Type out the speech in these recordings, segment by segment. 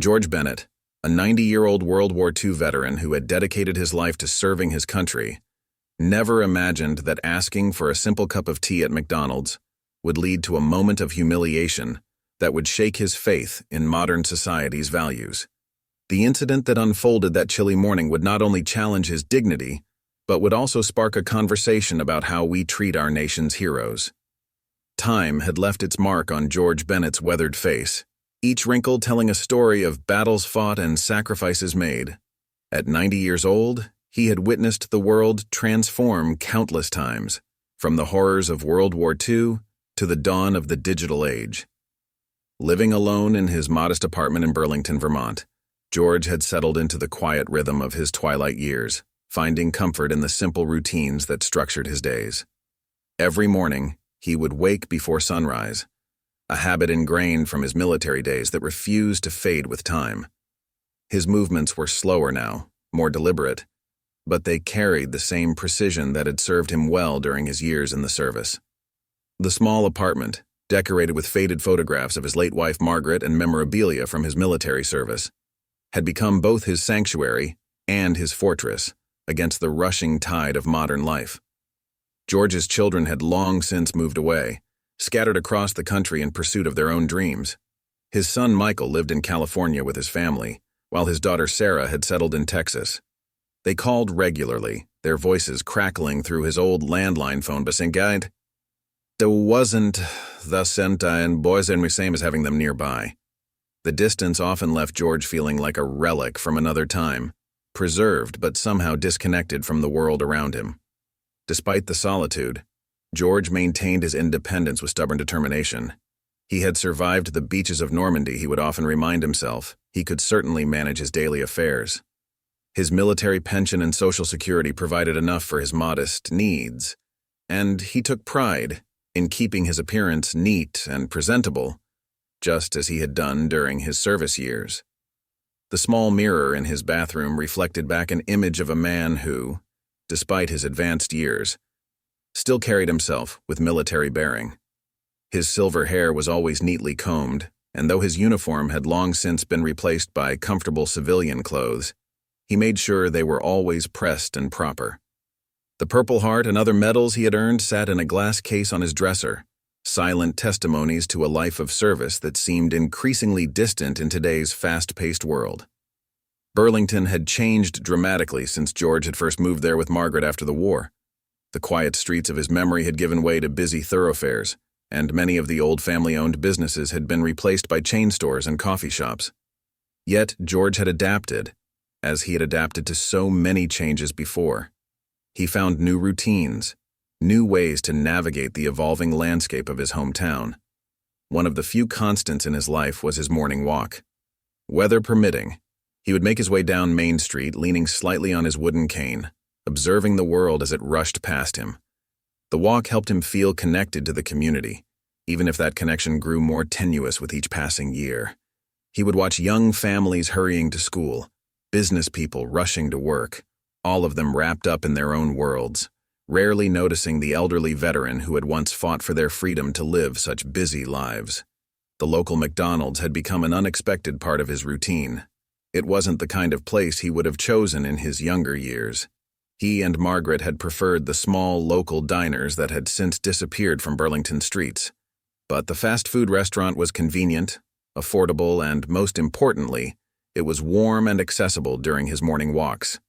George Bennett, a 90-year-old World War II veteran who had dedicated his life to serving his country, never imagined that asking for a simple cup of tea at McDonald's would lead to a moment of humiliation that would shake his faith in modern society's values. The incident that unfolded that chilly morning would not only challenge his dignity, but would also spark a conversation about how we treat our nation's heroes. Time had left its mark on George Bennett's weathered face, each wrinkle telling a story of battles fought and sacrifices made. At 90 years old, he had witnessed the world transform countless times, from the horrors of World War II to the dawn of the digital age. Living alone in his modest apartment in Burlington, Vermont, George had settled into the quiet rhythm of his twilight years, finding comfort in the simple routines that structured his days. Every morning, he would wake before sunrise, a habit ingrained from his military days that refused to fade with time. His movements were slower now, more deliberate, but they carried the same precision that had served him well during his years in the service. The small apartment, decorated with faded photographs of his late wife Margaret and memorabilia from his military service, had become both his sanctuary and his fortress against the rushing tide of modern life. George's children had long since moved away, scattered across the country in pursuit of their own dreams. His son Michael lived in California with his family, while his daughter Sarah had settled in Texas. They called regularly, their voices crackling through his old landline phone besingad. There wasn't the sent and boys and me same as having them nearby. The distance often left George feeling like a relic from another time, preserved but somehow disconnected from the world around him. Despite the solitude, George maintained his independence with stubborn determination. He had survived the beaches of Normandy, he would often remind himself. He could certainly manage his daily affairs. His military pension and Social Security provided enough for his modest needs, and he took pride in keeping his appearance neat and presentable, just as he had done during his service years. The small mirror in his bathroom reflected back an image of a man who, despite his advanced years, still carried himself with military bearing. His silver hair was always neatly combed, and though his uniform had long since been replaced by comfortable civilian clothes, he made sure they were always pressed and proper. The Purple Heart and other medals he had earned sat in a glass case on his dresser, silent testimonies to a life of service that seemed increasingly distant in today's fast-paced world. Burlington had changed dramatically since George had first moved there with Margaret after the war. The quiet streets of his memory had given way to busy thoroughfares, and many of the old family-owned businesses had been replaced by chain stores and coffee shops. Yet George had adapted, as he had adapted to so many changes before. He found new routines, new ways to navigate the evolving landscape of his hometown. One of the few constants in his life was his morning walk. Weather permitting, he would make his way down Main Street, leaning slightly on his wooden cane, observing the world as it rushed past him. The walk helped him feel connected to the community, even if that connection grew more tenuous with each passing year. He would watch young families hurrying to school, business people rushing to work, all of them wrapped up in their own worlds, rarely noticing the elderly veteran who had once fought for their freedom to live such busy lives. The local McDonald's had become an unexpected part of his routine. It wasn't the kind of place he would have chosen in his younger years. He and Margaret had preferred the small local diners that had since disappeared from Burlington streets. But the fast food restaurant was convenient, affordable, and most importantly, it was warm and accessible during his morning walks.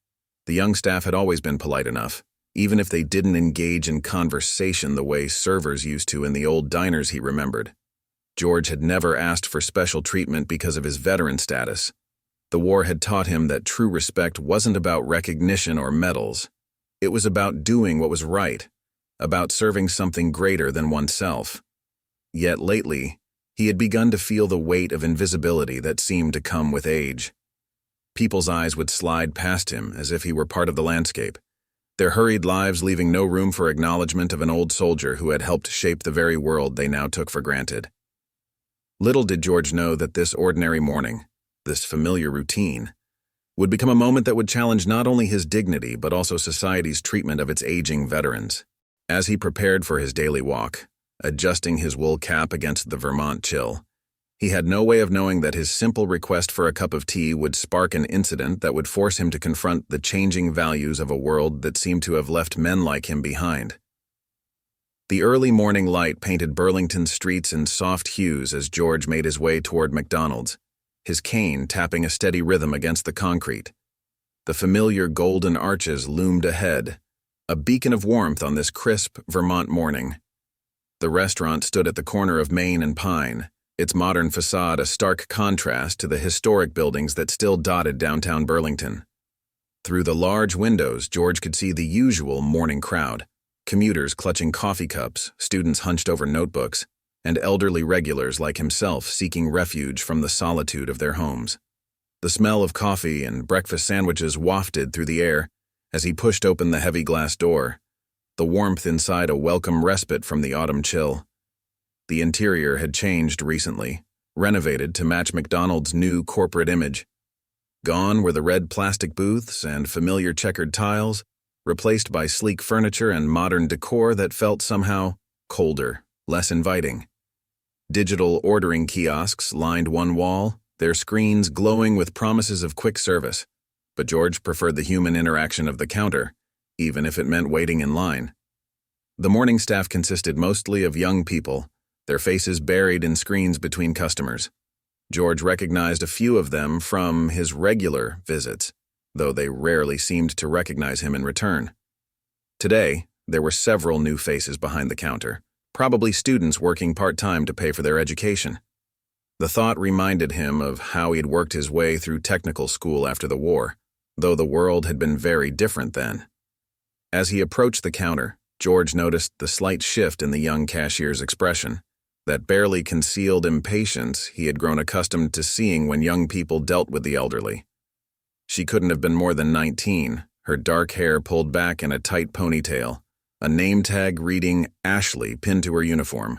The young staff had always been polite enough, even if they didn't engage in conversation the way servers used to in the old diners he remembered. George had never asked for special treatment because of his veteran status. The war had taught him that true respect wasn't about recognition or medals. It was about doing what was right, about serving something greater than oneself. Yet lately, he had begun to feel the weight of invisibility that seemed to come with age. People's eyes would slide past him as if he were part of the landscape, their hurried lives leaving no room for acknowledgement of an old soldier who had helped shape the very world they now took for granted. Little did George know that this ordinary morning, this familiar routine, would become a moment that would challenge not only his dignity but also society's treatment of its aging veterans. As he prepared for his daily walk, adjusting his wool cap against the Vermont chill, He had no way of knowing that his simple request for a cup of tea would spark an incident that would force him to confront the changing values of a world that seemed to have left men like him behind. The early morning light painted Burlington's streets in soft hues as George made his way toward McDonald's, his cane tapping a steady rhythm against the concrete. The familiar golden arches loomed ahead, a beacon of warmth on this crisp Vermont morning. The restaurant stood at the corner of Main and Pine, its modern facade a stark contrast to the historic buildings that still dotted downtown Burlington. Through the large windows, George could see the usual morning crowd, commuters clutching coffee cups, students hunched over notebooks, and elderly regulars like himself seeking refuge from the solitude of their homes. The smell of coffee and breakfast sandwiches wafted through the air as he pushed open the heavy glass door, the warmth inside a welcome respite from the autumn chill. The interior had changed recently, renovated to match McDonald's new corporate image. Gone were the red plastic booths and familiar checkered tiles, replaced by sleek furniture and modern decor that felt somehow colder, less inviting. Digital ordering kiosks lined one wall, their screens glowing with promises of quick service, but George preferred the human interaction of the counter, even if it meant waiting in line. The morning staff consisted mostly of young people, their faces buried in screens between customers. George recognized a few of them from his regular visits, though they rarely seemed to recognize him in return. Today, there were several new faces behind the counter, probably students working part-time to pay for their education. The thought reminded him of how he'd worked his way through technical school after the war, though the world had been very different then. As he approached the counter, George noticed the slight shift in the young cashier's expression, that barely concealed impatience he had grown accustomed to seeing when young people dealt with the elderly. She couldn't have been more than 19, her dark hair pulled back in a tight ponytail, a name tag reading Ashley pinned to her uniform.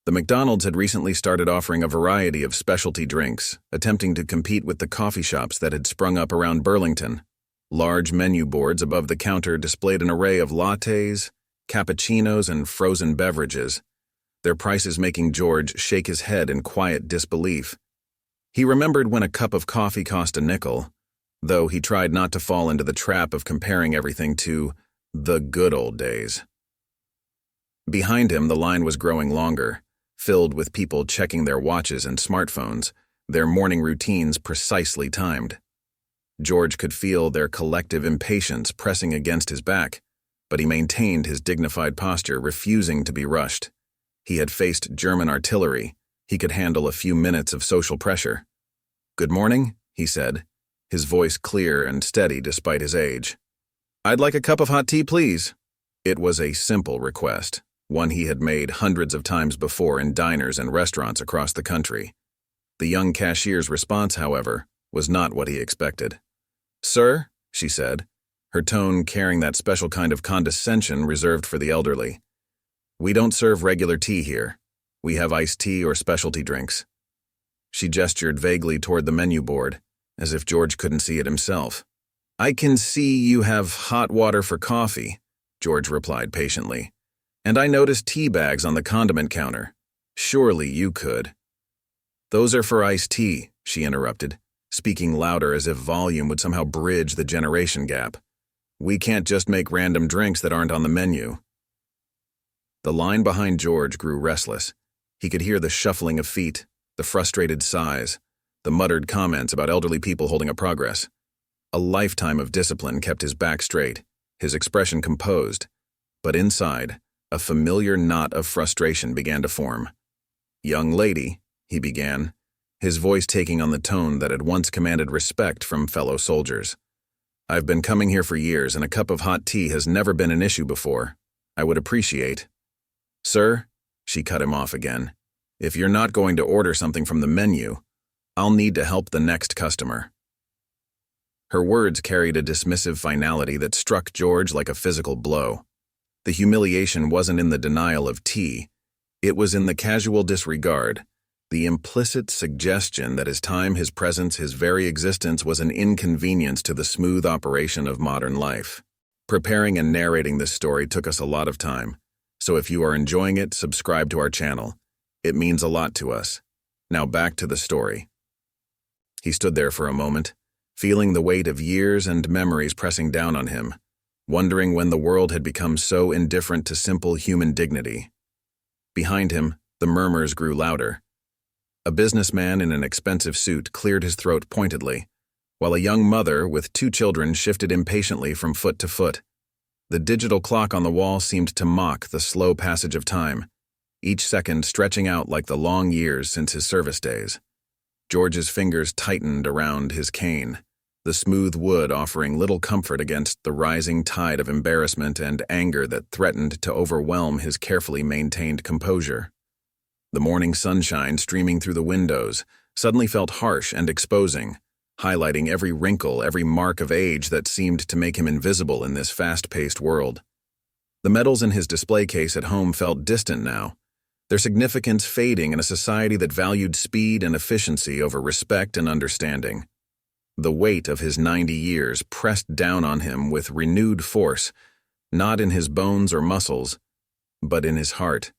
The McDonald's had recently started offering a variety of specialty drinks, attempting to compete with the coffee shops that had sprung up around Burlington. Large menu boards above the counter displayed an array of lattes, cappuccinos, and frozen beverages, their prices making George shake his head in quiet disbelief. He remembered when a cup of coffee cost a nickel, though he tried not to fall into the trap of comparing everything to the good old days. Behind him, the line was growing longer, filled with people checking their watches and smartphones, their morning routines precisely timed. George could feel their collective impatience pressing against his back, but he maintained his dignified posture, refusing to be rushed. He had faced German artillery. He could handle a few minutes of social pressure. "Good morning," he said, his voice clear and steady despite his age. "I'd like a cup of hot tea, please." It was a simple request, one he had made hundreds of times before in diners and restaurants across the country. The young cashier's response, however, was not what he expected. "Sir," she said, her tone carrying that special kind of condescension reserved for the elderly, "we don't serve regular tea here. We have iced tea or specialty drinks." She gestured vaguely toward the menu board, as if George couldn't see it himself. "I can see you have hot water for coffee," George replied patiently. "And I noticed tea bags on the condiment counter. Surely you could." "Those are for iced tea," she interrupted, speaking louder as if volume would somehow bridge the generation gap. "We can't just make random drinks that aren't on the menu." The line behind George grew restless. He could hear the shuffling of feet, the frustrated sighs, the muttered comments about elderly people holding up progress. A lifetime of discipline kept his back straight, his expression composed, but inside, a familiar knot of frustration began to form. "Young lady," he began, his voice taking on the tone that had once commanded respect from fellow soldiers. "I've been coming here for years, and a cup of hot tea has never been an issue before. I would appreciate—" "Sir," she cut him off again, "if you're not going to order something from the menu, I'll need to help the next customer." Her words carried a dismissive finality that struck George like a physical blow. The humiliation wasn't in the denial of tea. It was in the casual disregard, the implicit suggestion that his time, his presence, his very existence was an inconvenience to the smooth operation of modern life. Preparing and narrating this story took us a lot of time, so if you are enjoying it, subscribe to our channel. It means a lot to us. Now back to the story. He stood there for a moment, feeling the weight of years and memories pressing down on him, wondering when the world had become so indifferent to simple human dignity. Behind him, the murmurs grew louder. A businessman in an expensive suit cleared his throat pointedly, while a young mother with 2 children shifted impatiently from foot to foot. The digital clock on the wall seemed to mock the slow passage of time, each second stretching out like the long years since his service days. George's fingers tightened around his cane, the smooth wood offering little comfort against the rising tide of embarrassment and anger that threatened to overwhelm his carefully maintained composure. The morning sunshine streaming through the windows suddenly felt harsh and exposing, highlighting every wrinkle, every mark of age that seemed to make him invisible in this fast-paced world. The medals in his display case at home felt distant now, their significance fading in a society that valued speed and efficiency over respect and understanding. The weight of his 90 years pressed down on him with renewed force, not in his bones or muscles, but in his heart,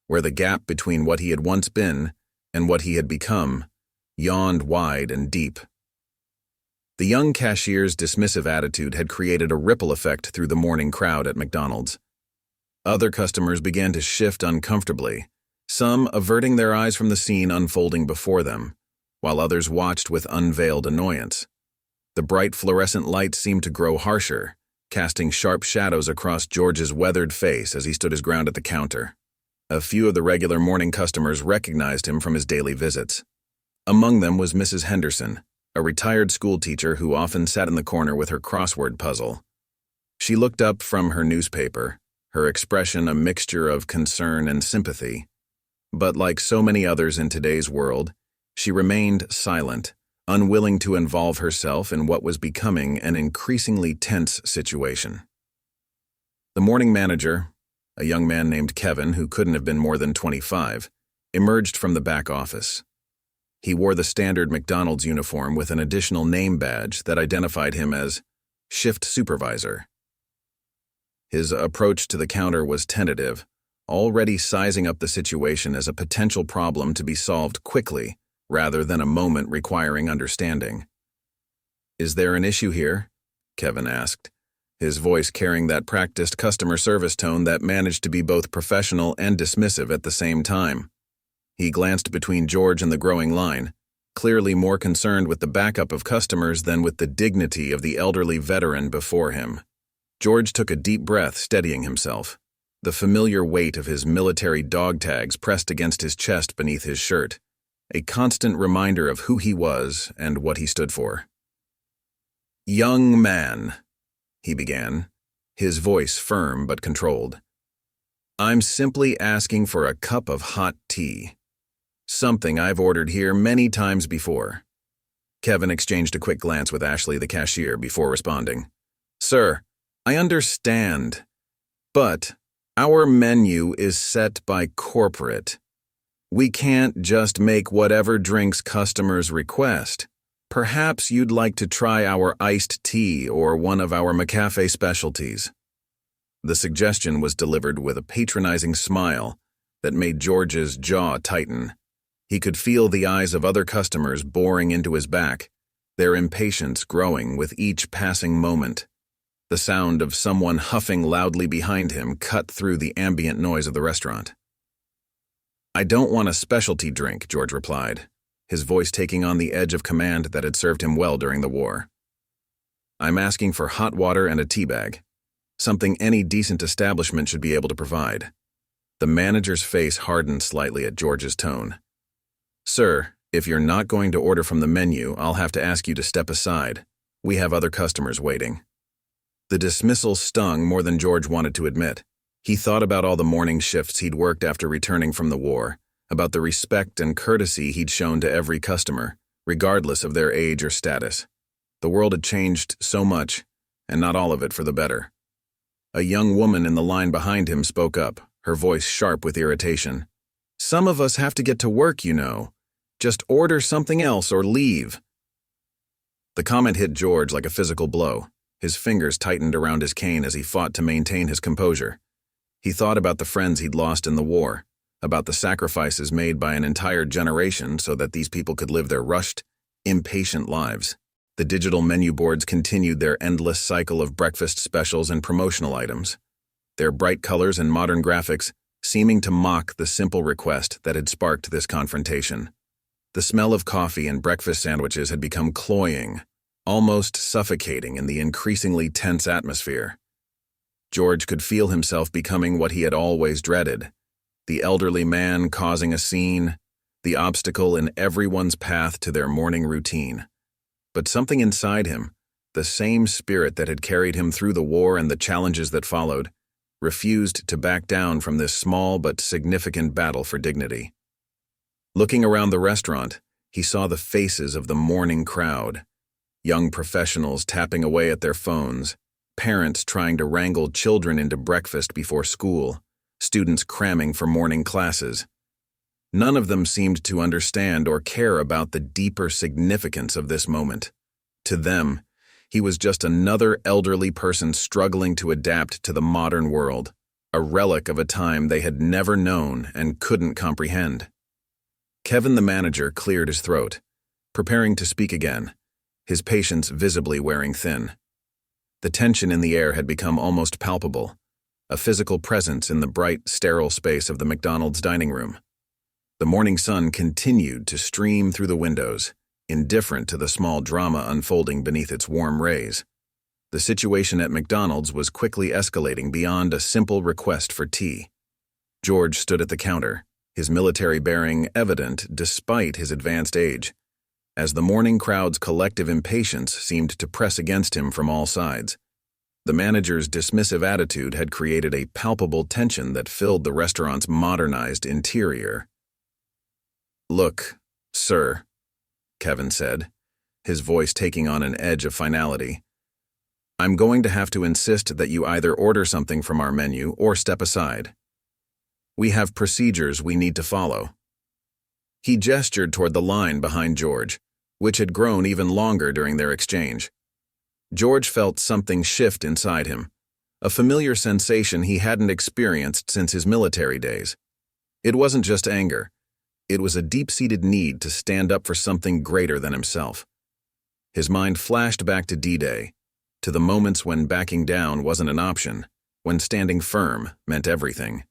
where the gap between what he had once been and what he had become yawned wide and deep. The young cashier's dismissive attitude had created a ripple effect through the morning crowd at McDonald's. Other customers began to shift uncomfortably, some averting their eyes from the scene unfolding before them, while others watched with unveiled annoyance. The bright fluorescent lights seemed to grow harsher, casting sharp shadows across George's weathered face as he stood his ground at the counter. A few of the regular morning customers recognized him from his daily visits. Among them was Mrs. Henderson, a retired schoolteacher who often sat in the corner with her crossword puzzle. She looked up from her newspaper, her expression a mixture of concern and sympathy. But like so many others in today's world, she remained silent, unwilling to involve herself in what was becoming an increasingly tense situation. The morning manager, a young man named Kevin who couldn't have been more than 25, emerged from the back office. He wore the standard McDonald's uniform with an additional name badge that identified him as shift supervisor. His approach to the counter was tentative, already sizing up the situation as a potential problem to be solved quickly rather than a moment requiring understanding. "Is there an issue here?" Kevin asked, his voice carrying that practiced customer service tone that managed to be both professional and dismissive at the same time. He glanced between George and the growing line, clearly more concerned with the backup of customers than with the dignity of the elderly veteran before him. George took a deep breath, steadying himself, the familiar weight of his military dog tags pressed against his chest beneath his shirt, a constant reminder of who he was and what he stood for. "Young man," he began, his voice firm but controlled. "I'm simply asking for a cup of hot tea. Something I've ordered here many times before." Kevin exchanged a quick glance with Ashley, the cashier, before responding. "Sir, I understand, but our menu is set by corporate. We can't just make whatever drinks customers request. Perhaps you'd like to try our iced tea or one of our McCafe specialties." The suggestion was delivered with a patronizing smile that made George's jaw tighten. He could feel the eyes of other customers boring into his back, their impatience growing with each passing moment. The sound of someone huffing loudly behind him cut through the ambient noise of the restaurant. "I don't want a specialty drink," George replied, his voice taking on the edge of command that had served him well during the war. "I'm asking for hot water and a tea bag, something any decent establishment should be able to provide." The manager's face hardened slightly at George's tone. "Sir, if you're not going to order from the menu, I'll have to ask you to step aside. We have other customers waiting." The dismissal stung more than George wanted to admit. He thought about all the morning shifts he'd worked after returning from the war, about the respect and courtesy he'd shown to every customer, regardless of their age or status. The world had changed so much, and not all of it for the better. A young woman in the line behind him spoke up, her voice sharp with irritation. "Some of us have to get to work, you know. Just order something else or leave." The comment hit George like a physical blow. His fingers tightened around his cane as he fought to maintain his composure. He thought about the friends he'd lost in the war, about the sacrifices made by an entire generation so that these people could live their rushed, impatient lives. The digital menu boards continued their endless cycle of breakfast specials and promotional items, their bright colors and modern graphics seeming to mock the simple request that had sparked this confrontation. The smell of coffee and breakfast sandwiches had become cloying, almost suffocating in the increasingly tense atmosphere. George could feel himself becoming what he had always dreaded, the elderly man causing a scene, the obstacle in everyone's path to their morning routine. But something inside him, the same spirit that had carried him through the war and the challenges that followed, refused to back down from this small but significant battle for dignity. Looking around the restaurant, he saw the faces of the morning crowd, young professionals tapping away at their phones, parents trying to wrangle children into breakfast before school, students cramming for morning classes. None of them seemed to understand or care about the deeper significance of this moment. To them, he was just another elderly person struggling to adapt to the modern world, a relic of a time they had never known and couldn't comprehend. Kevin, the manager, cleared his throat, preparing to speak again, his patience visibly wearing thin. The tension in the air had become almost palpable, a physical presence in the bright, sterile space of the McDonald's dining room. The morning sun continued to stream through the windows, indifferent to the small drama unfolding beneath its warm rays. The situation at McDonald's was quickly escalating beyond a simple request for tea. George stood at the counter, his military bearing evident despite his advanced age, as the morning crowd's collective impatience seemed to press against him from all sides. The manager's dismissive attitude had created a palpable tension that filled the restaurant's modernized interior. "Look, sir," Kevin said, his voice taking on an edge of finality, "I'm going to have to insist that you either order something from our menu or step aside. We have procedures we need to follow." He gestured toward the line behind George, which had grown even longer during their exchange. George felt something shift inside him, a familiar sensation he hadn't experienced since his military days. It wasn't just anger. It was a deep-seated need to stand up for something greater than himself. His mind flashed back to D-Day, to the moments when backing down wasn't an option, when standing firm meant everything.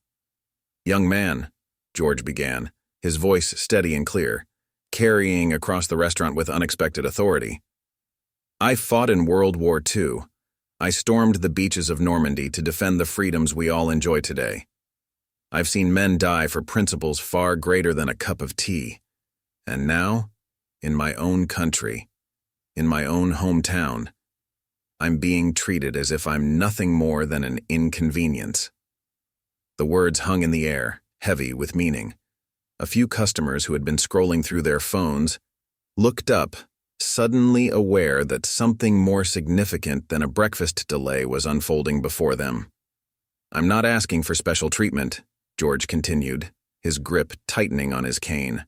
"Young man," George began, his voice steady and clear, carrying across the restaurant with unexpected authority. "I fought in World War II. I stormed the beaches of Normandy to defend the freedoms we all enjoy today. I've seen men die for principles far greater than a cup of tea. And now, in my own country, in my own hometown, I'm being treated as if I'm nothing more than an inconvenience." The words hung in the air, heavy with meaning. A few customers who had been scrolling through their phones looked up, suddenly aware that something more significant than a breakfast delay was unfolding before them. "I'm not asking for special treatment," George continued, his grip tightening on his cane.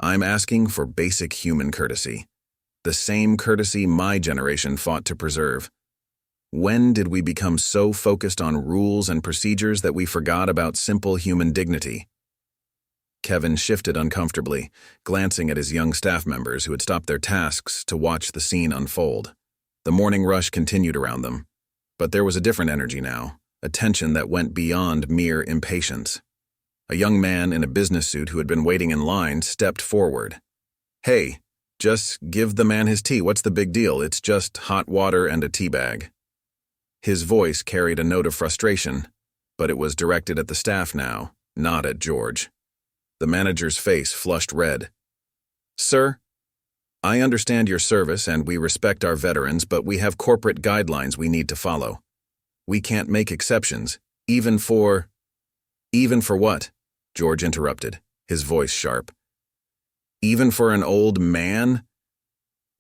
"I'm asking for basic human courtesy, the same courtesy my generation fought to preserve. When did we become so focused on rules and procedures that we forgot about simple human dignity?" Kevin shifted uncomfortably, glancing at his young staff members who had stopped their tasks to watch the scene unfold. The morning rush continued around them, but there was a different energy now, a tension that went beyond mere impatience. A young man in a business suit who had been waiting in line stepped forward. "Hey, just give the man his tea. What's the big deal? It's just hot water and a tea bag." His voice carried a note of frustration, but it was directed at the staff now, not at George. The manager's face flushed red. "Sir, I understand your service and we respect our veterans, but we have corporate guidelines we need to follow. We can't make exceptions, even for—" "Even for what?" George interrupted, his voice sharp. "Even for an old man?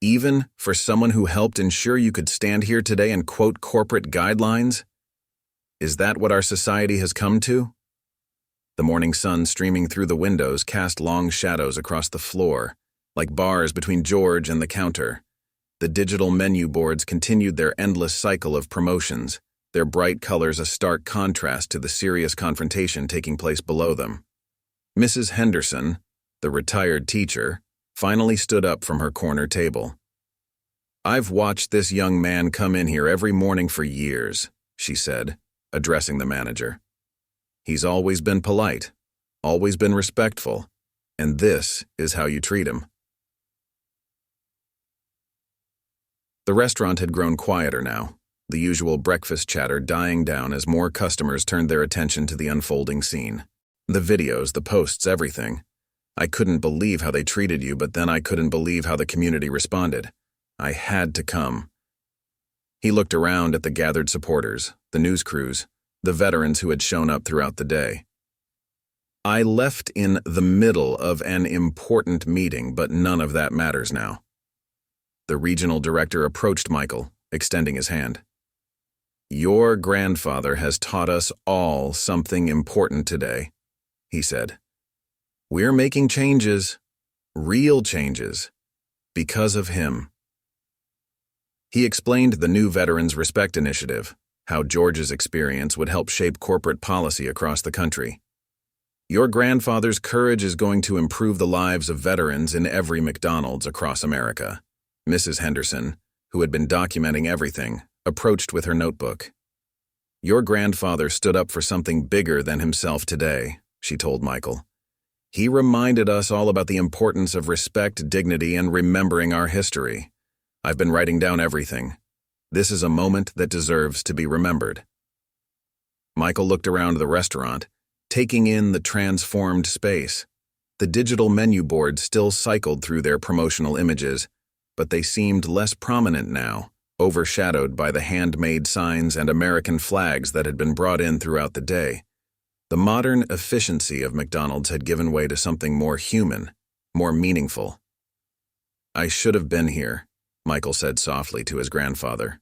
Even for someone who helped ensure you could stand here today and quote corporate guidelines? Is that what our society has come to?" The morning sun streaming through the windows cast long shadows across the floor, like bars between George and the counter. The digital menu boards continued their endless cycle of promotions, their bright colors a stark contrast to the serious confrontation taking place below them. Mrs. Henderson, the retired teacher, finally stood up from her corner table. "I've watched this young man come in here every morning for years," she said, addressing the manager. "He's always been polite, always been respectful, and this is how you treat him." The restaurant had grown quieter now, the usual breakfast chatter dying down as more customers turned their attention to the unfolding scene. The videos, the posts, everything. I couldn't believe how they treated you, but then I couldn't believe how the community responded. I had to come. He looked around at the gathered supporters, the news crews, the veterans who had shown up throughout the day. "I left in the middle of an important meeting, but none of that matters now." The regional director approached Michael, extending his hand. "Your grandfather has taught us all something important today," he said. "We're making changes, real changes, because of him." He explained the new Veterans Respect Initiative, how George's experience would help shape corporate policy across the country. "Your grandfather's courage is going to improve the lives of veterans in every McDonald's across America." Mrs. Henderson, who had been documenting everything, approached with her notebook. "Your grandfather stood up for something bigger than himself today," she told Michael. "He reminded us all about the importance of respect, dignity, and remembering our history. I've been writing down everything. This is a moment that deserves to be remembered." Michael looked around the restaurant, taking in the transformed space. The digital menu board still cycled through their promotional images, but they seemed less prominent now, overshadowed by the handmade signs and American flags that had been brought in throughout the day. The modern efficiency of McDonald's had given way to something more human, more meaningful. "I should have been here," Michael said softly to his grandfather.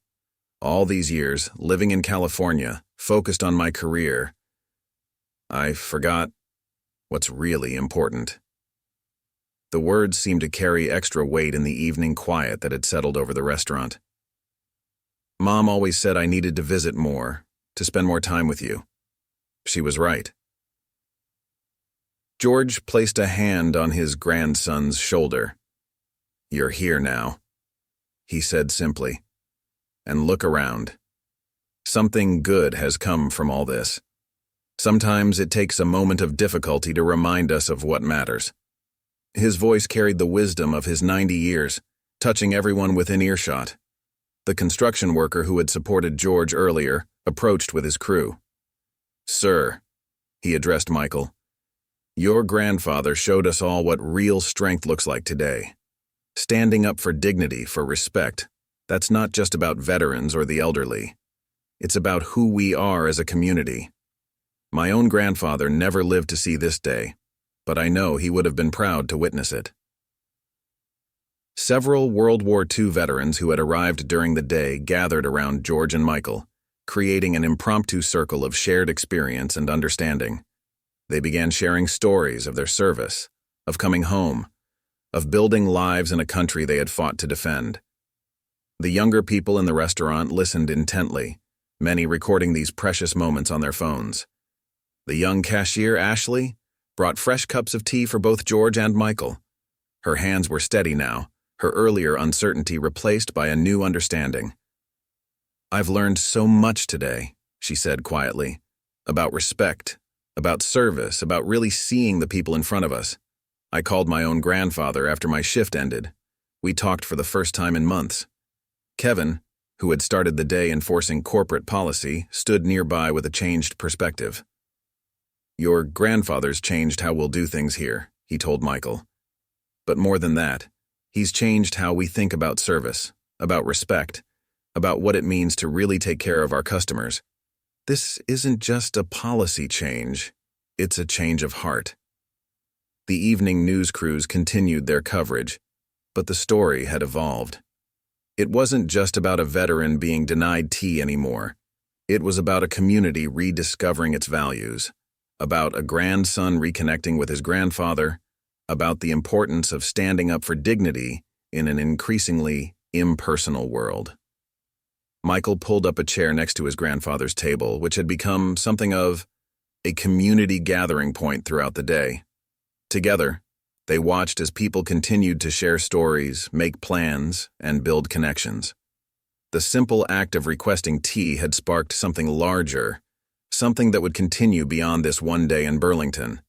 "All these years, living in California, focused on my career, I forgot what's really important." The words seemed to carry extra weight in the evening quiet that had settled over the restaurant. "Mom always said I needed to visit more, to spend more time with you. She was right." George placed a hand on his grandson's shoulder. "You're here now," he said simply. "And look around. Something good has come from all this. Sometimes it takes a moment of difficulty to remind us of what matters." His voice carried the wisdom of his 90 years, touching everyone within earshot. The construction worker who had supported George earlier approached with his crew. "Sir," he addressed Michael, "your grandfather showed us all what real strength looks like today. Standing up for dignity, for respect, that's not just about veterans or the elderly. It's about who we are as a community. My own grandfather never lived to see this day, but I know he would have been proud to witness it." Several World War II veterans who had arrived during the day gathered around George and Michael, creating an impromptu circle of shared experience and understanding. They began sharing stories of their service, of coming home, of building lives in a country they had fought to defend. The younger people in the restaurant listened intently, many recording these precious moments on their phones. The young cashier, Ashley, brought fresh cups of tea for both George and Michael. Her hands were steady now, her earlier uncertainty replaced by a new understanding. "I've learned so much today," she said quietly, "about respect, about service, about really seeing the people in front of us. I called my own grandfather after my shift ended. We talked for the first time in months. Kevin, who had started the day enforcing corporate policy, stood nearby with a changed perspective. Your grandfather's changed how we'll do things here, he told Michael. But more than that, he's changed how we think about service, about respect, about what it means to really take care of our customers. This isn't just a policy change, it's a change of heart. The evening news crews continued their coverage, but the story had evolved. It wasn't just about a veteran being denied tea anymore. It was about a community rediscovering its values, about a grandson reconnecting with his grandfather, about the importance of standing up for dignity in an increasingly impersonal world. Michael pulled up a chair next to his grandfather's table, which had become something of a community gathering point throughout the day. Together, they watched as people continued to share stories, make plans, and build connections. The simple act of requesting tea had sparked something larger, something that would continue beyond this one day in Burlington.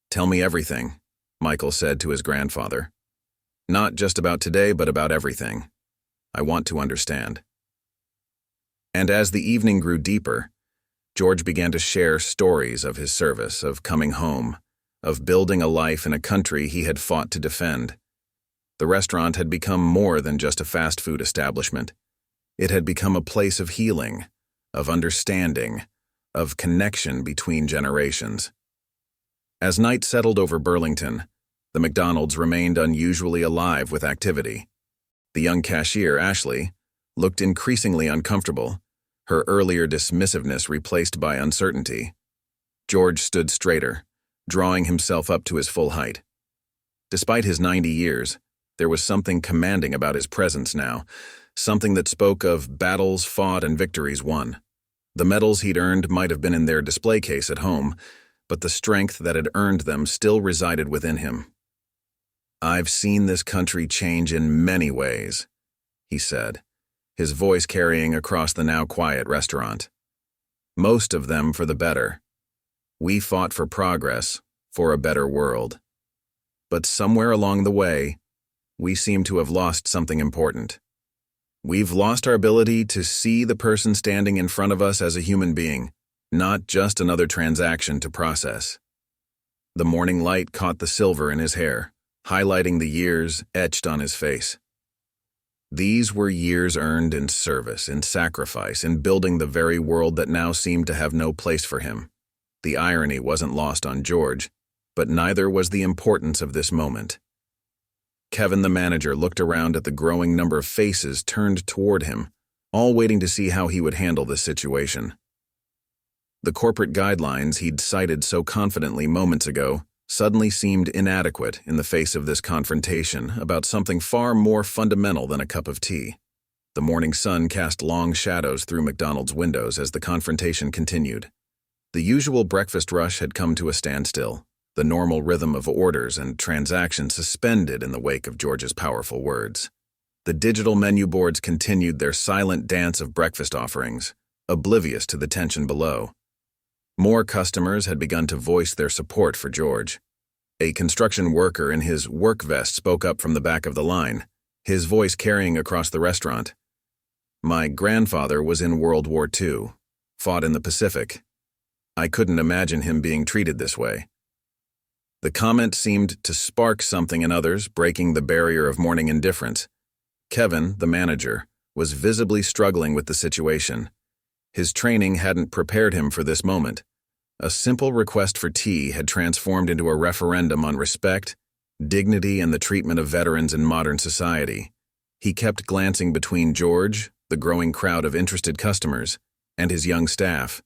"Tell me everything," Michael said to his grandfather. "Not just about today, but about everything. I want to understand." And as the evening grew deeper, George began to share stories of his service, of coming home, of building a life in a country he had fought to defend. The restaurant had become more than just a fast food establishment. It had become a place of healing, of understanding, of connection between generations. As night settled over Burlington, the McDonald's remained unusually alive with activity. The young cashier, Ashley, looked increasingly uncomfortable, her earlier dismissiveness replaced by uncertainty. George stood straighter, drawing himself up to his full height. Despite his 90 years, there was something commanding about his presence now, something that spoke of battles fought and victories won. The medals he'd earned might have been in their display case at home, but the strength that had earned them still resided within him. "I've seen this country change in many ways," he said, his voice carrying across the now quiet restaurant. "Most of them for the better. We fought for progress, for a better world. But somewhere along the way, we seem to have lost something important. We've lost our ability to see the person standing in front of us as a human being, not just another transaction to process." The morning light caught the silver in his hair, highlighting the years etched on his face. These were years earned in service, in sacrifice, in building the very world that now seemed to have no place for him. The irony wasn't lost on George, but neither was the importance of this moment. Kevin, the manager, looked around at the growing number of faces turned toward him, all waiting to see how he would handle this situation. The corporate guidelines he'd cited so confidently moments ago suddenly seemed inadequate in the face of this confrontation about something far more fundamental than a cup of tea. The morning sun cast long shadows through McDonald's windows as the confrontation continued. The usual breakfast rush had come to a standstill, the normal rhythm of orders and transactions suspended in the wake of George's powerful words. The digital menu boards continued their silent dance of breakfast offerings, oblivious to the tension below. More customers had begun to voice their support for George. A construction worker in his work vest spoke up from the back of the line, his voice carrying across the restaurant. "My grandfather was in World War II, fought in the Pacific. I couldn't imagine him being treated this way." The comment seemed to spark something in others, breaking the barrier of morning indifference. Kevin, the manager, was visibly struggling with the situation. His training hadn't prepared him for this moment. A simple request for tea had transformed into a referendum on respect, dignity, and the treatment of veterans in modern society. He kept glancing between George, the growing crowd of interested customers, and his young staff,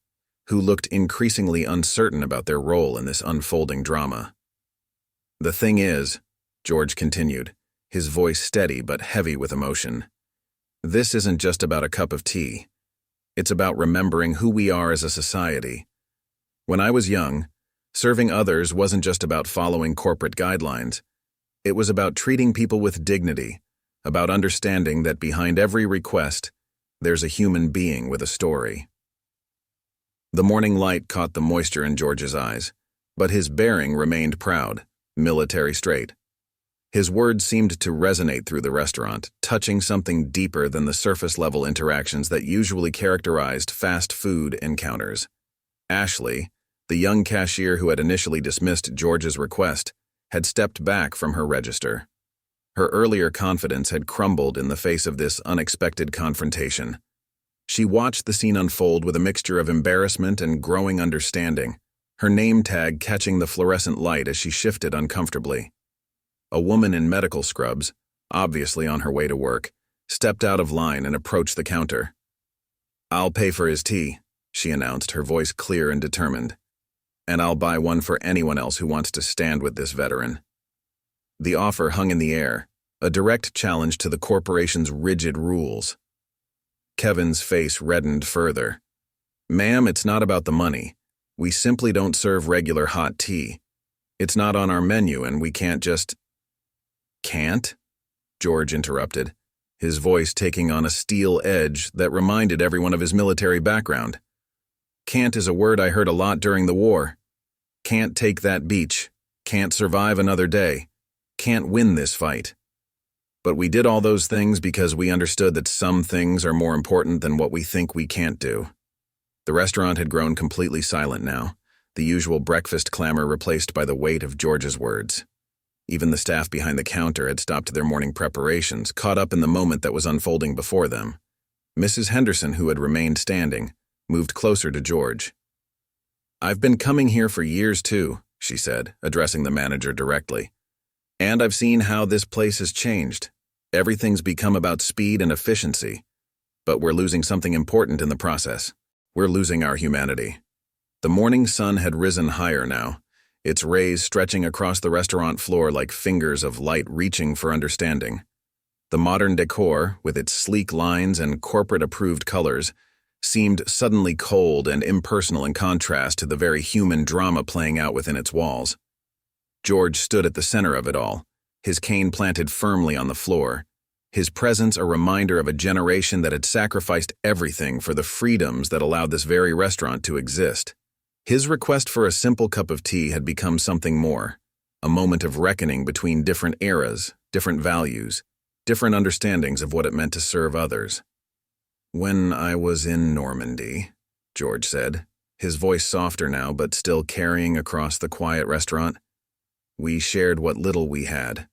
who looked increasingly uncertain about their role in this unfolding drama. "The thing is," George continued, his voice steady but heavy with emotion, "this isn't just about a cup of tea. It's about remembering who we are as a society. When I was young, serving others wasn't just about following corporate guidelines. It was about treating people with dignity, about understanding that behind every request, there's a human being with a story." The morning light caught the moisture in George's eyes, but his bearing remained proud, military straight. His words seemed to resonate through the restaurant, touching something deeper than the surface-level interactions that usually characterized fast food encounters. Ashley, the young cashier who had initially dismissed George's request, had stepped back from her register. Her earlier confidence had crumbled in the face of this unexpected confrontation. She watched the scene unfold with a mixture of embarrassment and growing understanding, her name tag catching the fluorescent light as she shifted uncomfortably. A woman in medical scrubs, obviously on her way to work, stepped out of line and approached the counter. "I'll pay for his tea," she announced, her voice clear and determined. "And I'll buy one for anyone else who wants to stand with this veteran." The offer hung in the air, a direct challenge to the corporation's rigid rules. Kevin's face reddened further. "Ma'am, it's not about the money. We simply don't serve regular hot tea. It's not on our menu and we can't just— Can't? George interrupted, his voice taking on a steel edge that reminded everyone of his military background. Can't is a word I heard a lot during the war. Can't take that beach. Can't survive another day. Can't win this fight. But we did all those things because we understood that some things are more important than what we think we can't do. The restaurant had grown completely silent now, the usual breakfast clamor replaced by the weight of George's words. Even the staff behind the counter had stopped their morning preparations, caught up in the moment that was unfolding before them. Mrs. Henderson, who had remained standing, moved closer to George. "I've been coming here for years too," she said, addressing the manager directly. "And I've seen how this place has changed. Everything's become about speed and efficiency. But we're losing something important in the process. We're losing our humanity." The morning sun had risen higher now, its rays stretching across the restaurant floor like fingers of light reaching for understanding. The modern decor, with its sleek lines and corporate-approved colors, seemed suddenly cold and impersonal in contrast to the very human drama playing out within its walls. George stood at the center of it all, his cane planted firmly on the floor, his presence a reminder of a generation that had sacrificed everything for the freedoms that allowed this very restaurant to exist. His request for a simple cup of tea had become something more, a moment of reckoning between different eras, different values, different understandings of what it meant to serve others. "When I was in Normandy," George said, his voice softer now but still carrying across the quiet restaurant, "we shared what little we had.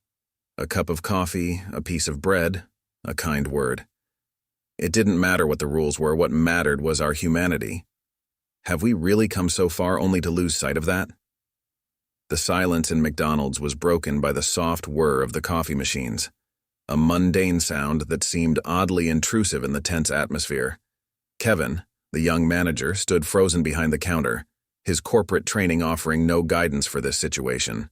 A cup of coffee, a piece of bread, a kind word. It didn't matter what the rules were, what mattered was our humanity. Have we really come so far only to lose sight of that?" The silence in McDonald's was broken by the soft whir of the coffee machines, a mundane sound that seemed oddly intrusive in the tense atmosphere. Kevin, the young manager, stood frozen behind the counter, his corporate training offering no guidance for this situation.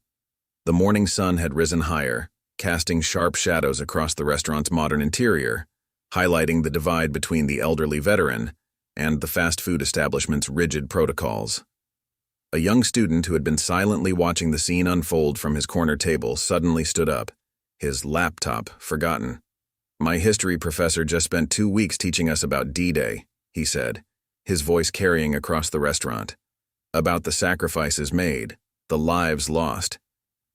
The morning sun had risen higher, casting sharp shadows across the restaurant's modern interior, highlighting the divide between the elderly veteran and the fast food establishment's rigid protocols. A young student who had been silently watching the scene unfold from his corner table suddenly stood up, his laptop forgotten. "My history professor just spent 2 weeks teaching us about D-Day," he said, his voice carrying across the restaurant. "About the sacrifices made, the lives lost.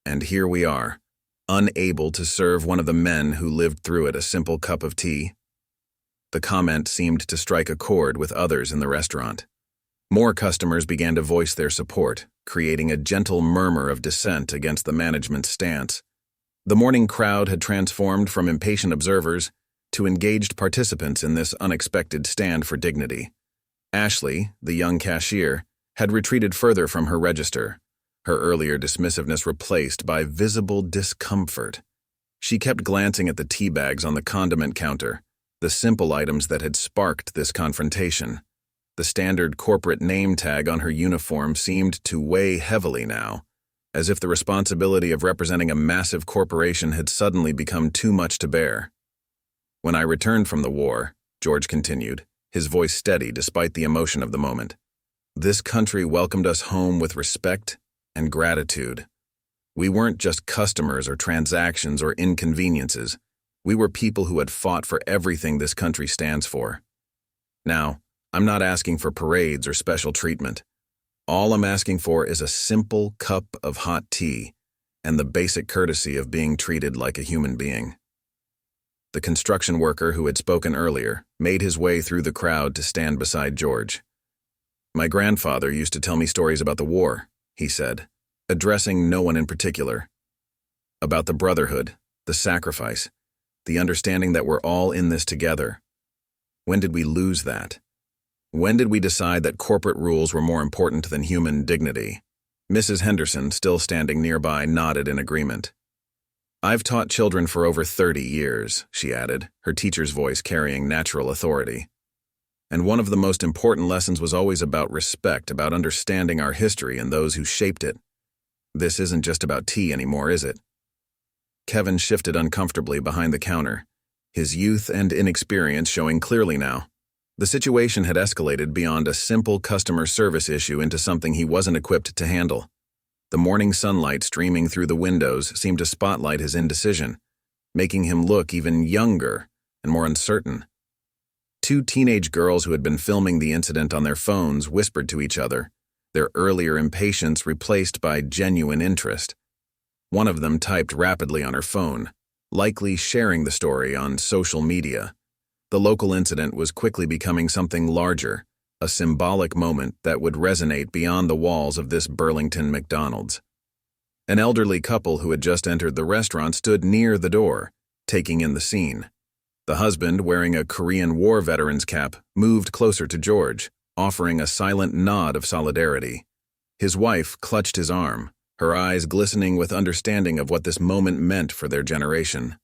And here we are, unable to serve one of the men who lived through it a simple cup of tea." The comment seemed to strike a chord with others in the restaurant. More customers began to voice their support, creating a gentle murmur of dissent against the management's stance. The morning crowd had transformed from impatient observers to engaged participants in this unexpected stand for dignity. Ashley, the young cashier, had retreated further from her register, her earlier dismissiveness replaced by visible discomfort. She kept glancing at the tea bags on the condiment counter, the simple items that had sparked this confrontation. The standard corporate name tag on her uniform seemed to weigh heavily now, as if the responsibility of representing a massive corporation had suddenly become too much to bear. "When I returned from the war," George continued, his voice steady despite the emotion of the moment, "this country welcomed us home with respect and gratitude. We weren't just customers or transactions or inconveniences. We were people who had fought for everything this country stands for. Now, I'm not asking for parades or special treatment. All I'm asking for is a simple cup of hot tea and the basic courtesy of being treated like a human being." The construction worker who had spoken earlier made his way through the crowd to stand beside George. "My grandfather used to tell me stories about the war," he said, addressing no one in particular. "About the brotherhood, the sacrifice, the understanding that we're all in this together. When did we lose that? When did we decide that corporate rules were more important than human dignity?" Mrs. Henderson, still standing nearby, nodded in agreement. "I've taught children for over 30 years, she added, her teacher's voice carrying natural authority. "And one of the most important lessons was always about respect, about understanding our history and those who shaped it. This isn't just about tea anymore, is it?" Kevin shifted uncomfortably behind the counter, his youth and inexperience showing clearly now. The situation had escalated beyond a simple customer service issue into something he wasn't equipped to handle. The morning sunlight streaming through the windows seemed to spotlight his indecision, making him look even younger and more uncertain. Two teenage girls who had been filming the incident on their phones whispered to each other, their earlier impatience replaced by genuine interest. One of them typed rapidly on her phone, likely sharing the story on social media. The local incident was quickly becoming something larger, a symbolic moment that would resonate beyond the walls of this Burlington McDonald's. An elderly couple who had just entered the restaurant stood near the door, taking in the scene. The husband, wearing a Korean War veteran's cap, moved closer to George, offering a silent nod of solidarity. His wife clutched his arm, her eyes glistening with understanding of what this moment meant for their generation.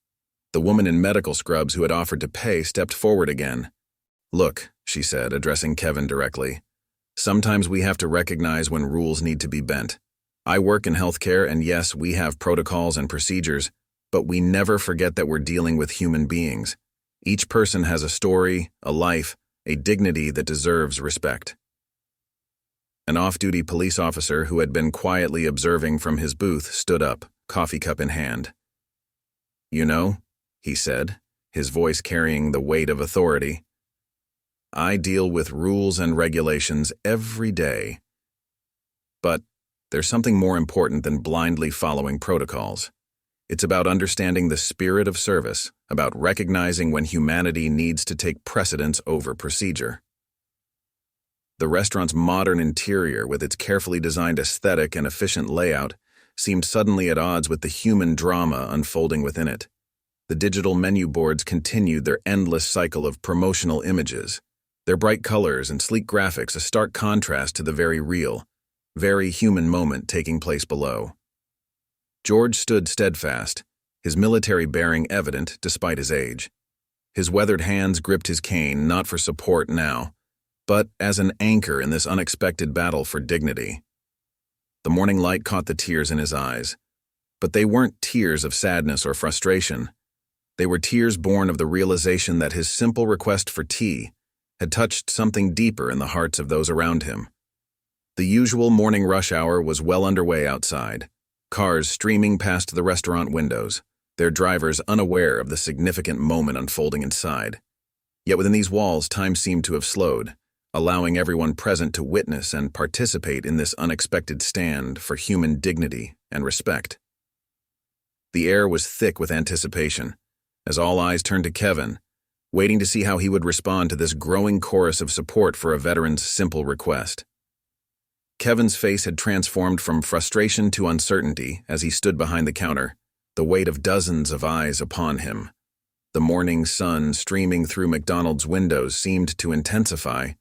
The woman in medical scrubs who had offered to pay stepped forward again. "Look," she said, addressing Kevin directly. "Sometimes we have to recognize when rules need to be bent. I work in healthcare, and yes, we have protocols and procedures, but we never forget that we're dealing with human beings. Each person has a story, a life, a dignity that deserves respect." An off-duty police officer who had been quietly observing from his booth stood up, coffee cup in hand. "You know," he said, his voice carrying the weight of authority, "I deal with rules and regulations every day. But there's something more important than blindly following protocols. It's about understanding the spirit of service, about recognizing when humanity needs to take precedence over procedure." The restaurant's modern interior, with its carefully designed aesthetic and efficient layout, seemed suddenly at odds with the human drama unfolding within it. The digital menu boards continued their endless cycle of promotional images, their bright colors and sleek graphics a stark contrast to the very real, very human moment taking place below. George stood steadfast, his military bearing evident despite his age. His weathered hands gripped his cane, not for support now, but as an anchor in this unexpected battle for dignity. The morning light caught the tears in his eyes, but they weren't tears of sadness or frustration. They were tears born of the realization that his simple request for tea had touched something deeper in the hearts of those around him. The usual morning rush hour was well underway outside, cars streaming past the restaurant windows, their drivers unaware of the significant moment unfolding inside. Yet within these walls, time seemed to have slowed, allowing everyone present to witness and participate in this unexpected stand for human dignity and respect. The air was thick with anticipation, as all eyes turned to Kevin, waiting to see how he would respond to this growing chorus of support for a veteran's simple request. Kevin's face had transformed from frustration to uncertainty as he stood behind the counter, the weight of dozens of eyes upon him. The morning sun streaming through McDonald's windows seemed to intensify,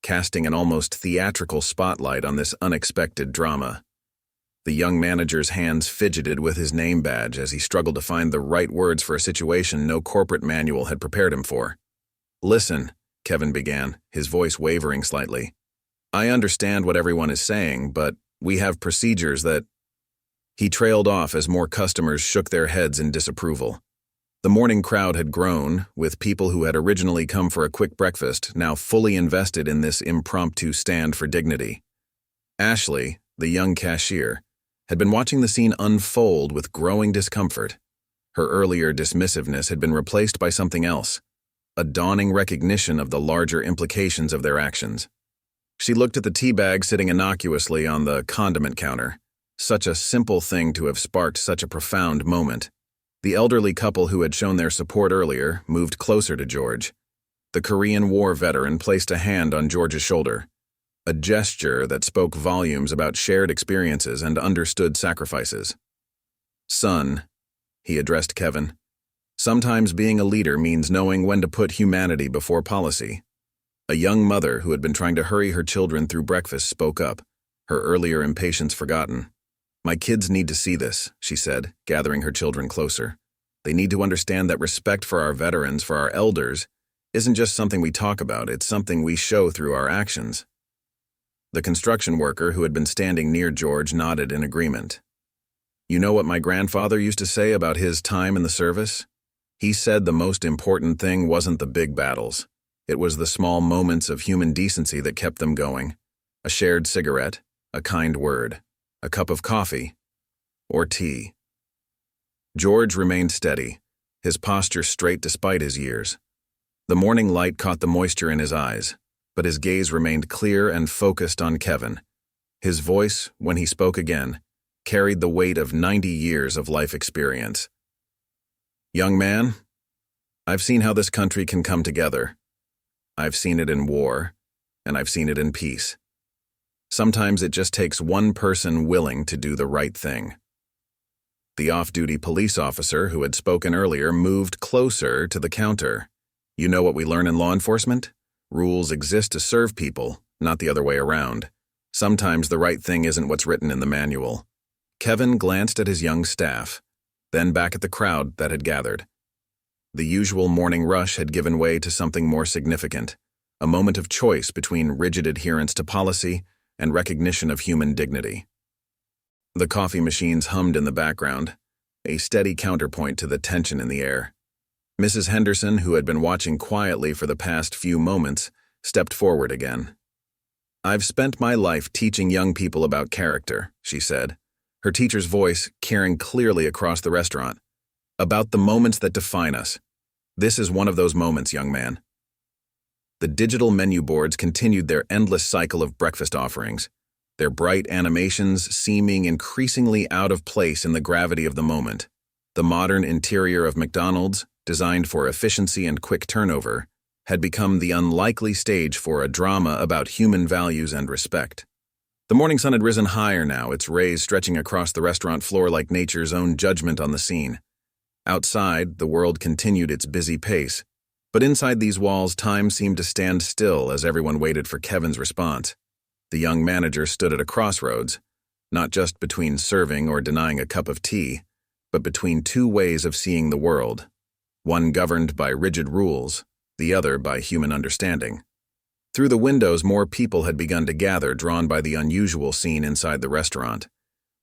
casting an almost theatrical spotlight on this unexpected drama. The young manager's hands fidgeted with his name badge as he struggled to find the right words for a situation no corporate manual had prepared him for. "Listen," Kevin began, his voice wavering slightly. "I understand what everyone is saying, but we have procedures that—" He trailed off as more customers shook their heads in disapproval. The morning crowd had grown, with people who had originally come for a quick breakfast now fully invested in this impromptu stand for dignity. Ashley, the young cashier, had been watching the scene unfold with growing discomfort. Her earlier dismissiveness had been replaced by something else, a dawning recognition of the larger implications of their actions. She looked at the tea bag sitting innocuously on the condiment counter, such a simple thing to have sparked such a profound moment. The elderly couple who had shown their support earlier moved closer to George. The Korean War veteran placed a hand on George's shoulder, a gesture that spoke volumes about shared experiences and understood sacrifices. "Son," he addressed Kevin, "sometimes being a leader means knowing when to put humanity before policy." A young mother who had been trying to hurry her children through breakfast spoke up, her earlier impatience forgotten. "My kids need to see this," she said, gathering her children closer. "They need to understand that respect for our veterans, for our elders, isn't just something we talk about, it's something we show through our actions." The construction worker who had been standing near George nodded in agreement. "You know what my grandfather used to say about his time in the service? He said the most important thing wasn't the big battles. It was the small moments of human decency that kept them going. A shared cigarette, a kind word, a cup of coffee, or tea? George remained steady, his posture straight despite his years. The morning light caught the moisture in his eyes, but his gaze remained clear and focused on Kevin. His voice, when he spoke again, carried the weight of 90 years of life experience. "Young man, I've seen how this country can come together. I've seen it in war, and I've seen it in peace. Sometimes it just takes one person willing to do the right thing." The off-duty police officer who had spoken earlier moved closer to the counter. "You know what we learn in law enforcement? Rules exist to serve people, not the other way around. Sometimes the right thing isn't what's written in the manual." Kevin glanced at his young staff, then back at the crowd that had gathered. The usual morning rush had given way to something more significant, a moment of choice between rigid adherence to policy and recognition of human dignity. The coffee machines hummed in the background, a steady counterpoint to the tension in the air. Mrs. Henderson, who had been watching quietly for the past few moments, stepped forward again. "I've spent my life teaching young people about character," she said, her teacher's voice carrying clearly across the restaurant. "About the moments that define us. This is one of those moments, young man." The digital menu boards continued their endless cycle of breakfast offerings, their bright animations seeming increasingly out of place in the gravity of the moment. The modern interior of McDonald's, designed for efficiency and quick turnover, had become the unlikely stage for a drama about human values and respect. The morning sun had risen higher now, its rays stretching across the restaurant floor like nature's own judgment on the scene. Outside, the world continued its busy pace, but inside these walls, time seemed to stand still as everyone waited for Kevin's response. The young manager stood at a crossroads, not just between serving or denying a cup of tea, but between two ways of seeing the world, one governed by rigid rules, the other by human understanding. Through the windows, more people had begun to gather, drawn by the unusual scene inside the restaurant.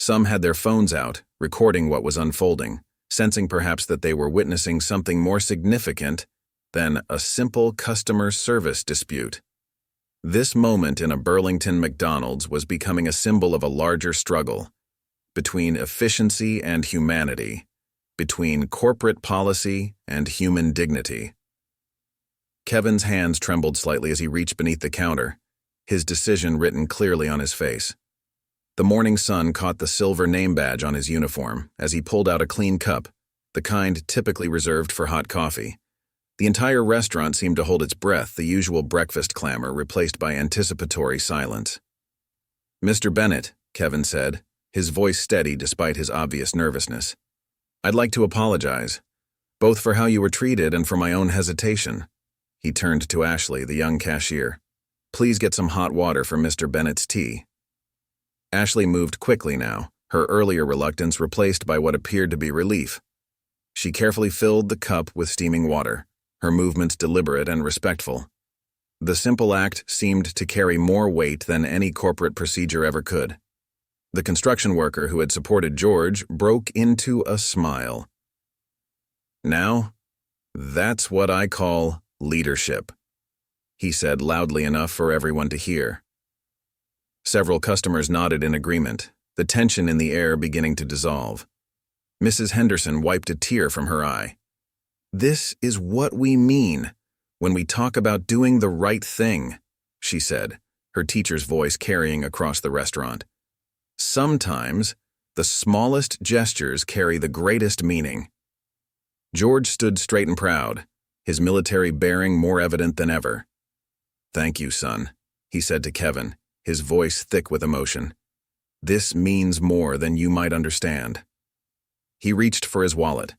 Some had their phones out, recording what was unfolding, sensing perhaps that they were witnessing something more significant than a simple customer service dispute. This moment in a Burlington McDonald's was becoming a symbol of a larger struggle between efficiency and humanity, between corporate policy and human dignity. Kevin's hands trembled slightly as he reached beneath the counter, his decision written clearly on his face. The morning sun caught the silver name badge on his uniform as he pulled out a clean cup, the kind typically reserved for hot coffee. The entire restaurant seemed to hold its breath, the usual breakfast clamor replaced by anticipatory silence. "Mr. Bennett," Kevin said, his voice steady despite his obvious nervousness, "I'd like to apologize, both for how you were treated and for my own hesitation." He turned to Ashley, the young cashier. "Please get some hot water for Mr. Bennett's tea." Ashley moved quickly now, her earlier reluctance replaced by what appeared to be relief. She carefully filled the cup with steaming water, her movements deliberate and respectful. The simple act seemed to carry more weight than any corporate procedure ever could. The construction worker who had supported George broke into a smile. "Now, that's what I call leadership," he said loudly enough for everyone to hear. Several customers nodded in agreement, the tension in the air beginning to dissolve. Mrs. Henderson wiped a tear from her eye. "This is what we mean when we talk about doing the right thing," she said, her teacher's voice carrying across the restaurant. "Sometimes, the smallest gestures carry the greatest meaning." George stood straight and proud, his military bearing more evident than ever. "Thank you, son," he said to Kevin, his voice thick with emotion. "This means more than you might understand." He reached for his wallet,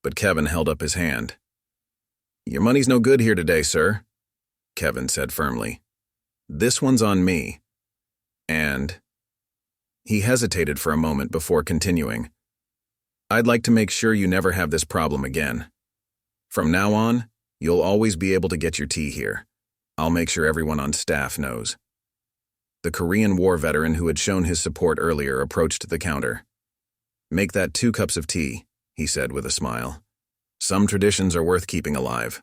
but Kevin held up his hand. "Your money's no good here today, sir," Kevin said firmly. "This one's on me." And he hesitated for a moment before continuing. "I'd like to make sure you never have this problem again. From now on, you'll always be able to get your tea here. I'll make sure everyone on staff knows." The Korean War veteran who had shown his support earlier approached the counter. "Make that 2 cups of tea," he said with a smile. "Some traditions are worth keeping alive."